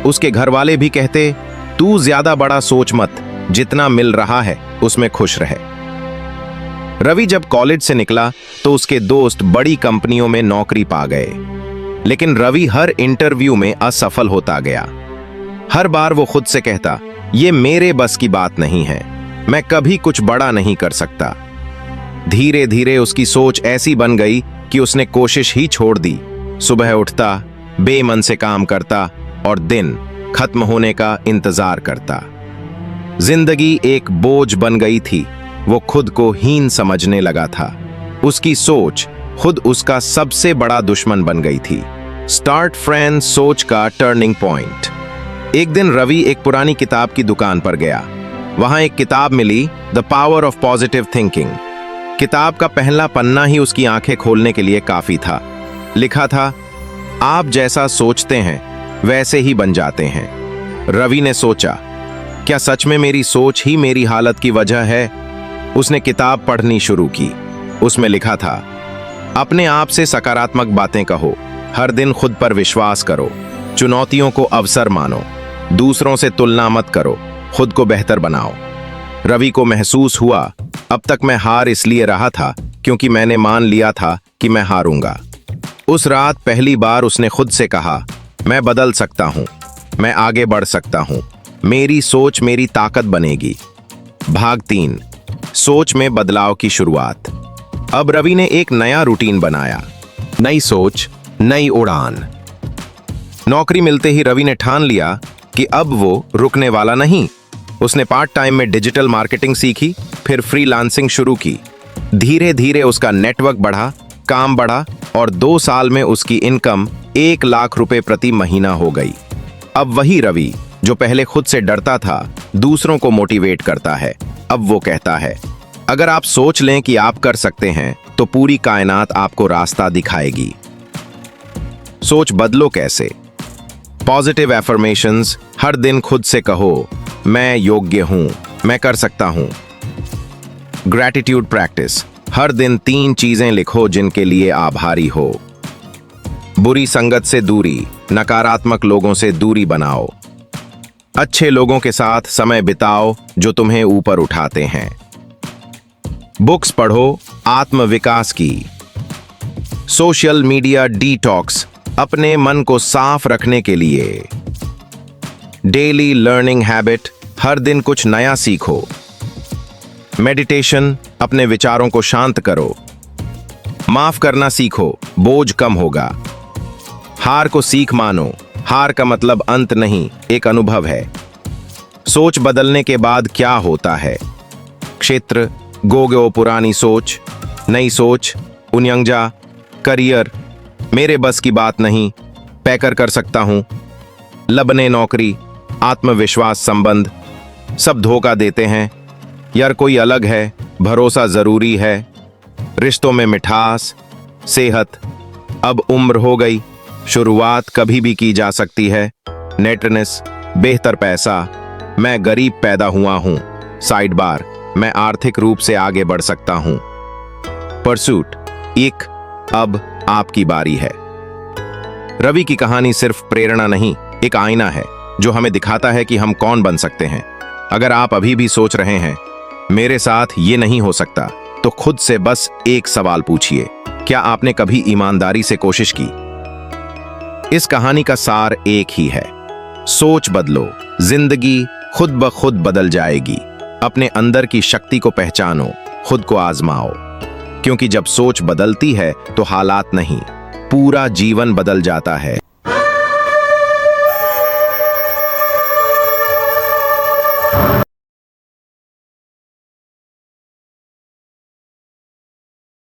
उसके घर वाले भी कहते, तू ज्यादा बड़ा सोच मत, जितना मिल रहा है उसमें खुश रहे। रवि जब कॉलेज से निकला तो उसके दोस्त बड़ी कंपनियों में नौकरी पा गए, लेकिन रवि हर इंटरव्यू में असफल होता गया। हर बार वो खुद से कहता, ये मेरे बस की बात नहीं है, मैं कभी कुछ बड़ा नहीं कर सकता। धीरे धीरे उसकी सोच ऐसी बन गई कि उसने कोशिश ही छोड़ दी। सुबह उठता, बेमन से काम करता और दिन खत्म होने का इंतजार करता। जिंदगी एक बोझ बन गई थी। वो खुद को हीन समझने लगा था। उसकी सोच खुद उसका सबसे बड़ा दुश्मन बन गई थी। स्टार्ट फ्रेंड सोच का टर्निंग पॉइंट। एक दिन रवि एक पुरानी किताब की दुकान पर गया। वहां एक किताब मिली, the power of positive thinking. किताब का पहला पन्ना ही उसकी आंखें खोलने के लिए काफी था। लिखा था, आप जैसा सोचते हैं वैसे ही बन जाते हैं। रवि ने सोचा, क्या सच में मेरी सोच ही मेरी हालत की वजह है? उसने किताब पढ़नी शुरू की। उसमें लिखा था, अपने आप से सकारात्मक बातें कहो, हर दिन खुद पर विश्वास करो, चुनौतियों को अवसर मानो, दूसरों से तुलना मत करो, खुद को बेहतर बनाओ। रवि को महसूस हुआ, अब तक मैं हार इसलिए रहा था क्योंकि मैंने मान लिया था कि मैं हारूंगा। उस रात पहली बार उसने खुद से कहा, मैं बदल सकता हूं, मैं आगे बढ़ सकता हूं, मेरी सोच मेरी ताकत बनेगी। भाग 3, सोच में बदलाव की शुरुआत। अब रवि ने एक नया रूटीन बनाया। नई सोच, नई उड़ान। नौकरी मिलते ही रवि ने ठान लिया कि अब वो रुकने वाला नहीं। उसने पार्ट टाइम में डिजिटल मार्केटिंग सीखी, फिर फ्रीलांसिंग शुरू की। धीरे धीरे उसका नेटवर्क बढ़ा, काम बढ़ा और 2 साल में उसकी इनकम 1 लाख रुपए प्रति महीना हो गई। अब वही रवि जो पहले खुद से डरता था, दूसरों को मोटिवेट करता है। अब वो कहता है, अगर आप सोच लें कि आप कर सकते हैं तो पूरी कायनात आपको रास्ता दिखाएगी। सोच बदलो कैसे? Positive affirmations. हर दिन खुद से कहो, मैं योग्य हूं, मैं कर सकता हूं। Gratitude practice. हर दिन 3 चीजें लिखो जिनके लिए आभारी हो। बुरी संगत से दूरी, नकारात्मक लोगों से दूरी बनाओ। अच्छे लोगों के साथ समय बिताओ जो तुम्हें ऊपर उठाते हैं। बुक्स पढ़ो आत्मविकास की। सोशल मीडिया डिटॉक्स, अपने मन को साफ रखने के लिए। डेली लर्निंग हैबिट, हर दिन कुछ नया सीखो। मेडिटेशन, अपने विचारों को शांत करो। माफ करना सीखो, बोझ कम होगा। हार को सीख मानो, हार का मतलब अंत नहीं, एक अनुभव है। सोच बदलने के बाद क्या होता है? क्षेत्र, गोगो पुरानी सोच, नई सोच, उन्यंजा, करियर, मेरे बस की बात नहीं, पैकर कर सकता हूं, लबने नौकरी, आत्मविश्वास, संबंध। सब धोखा देते हैं, यार कोई अलग है, भरोसा जरूरी है, रिश्तों में मिठास, सेहत। अब उम्र हो गई, शुरुआत कभी भी की जा सकती है। नेटनेस, बेहतर पैसा, मैं गरीब पैदा हुआ हूं, साइड बार, मैं आर्थिक रूप से आगे बढ़ सकता हूं। परसूट, एक, अब आपकी बारी है। रवि की कहानी सिर्फ प्रेरणा नहीं, एक आईना है जो हमें दिखाता है कि हम कौन बन सकते हैं। अगर आप अभी भी सोच रहे हैं मेरे साथ ये नहीं हो सकता, तो खुद से बस एक सवाल पूछिए, क्या आपने कभी ईमानदारी से कोशिश की? इस कहानी का सार एक ही है, सोच बदलो, जिंदगी खुद ब खुद बदल जाएगी। अपने अंदर की शक्ति को पहचानो, खुद को आजमाओ, क्योंकि जब सोच बदलती है तो हालात नहीं, पूरा जीवन बदल जाता है।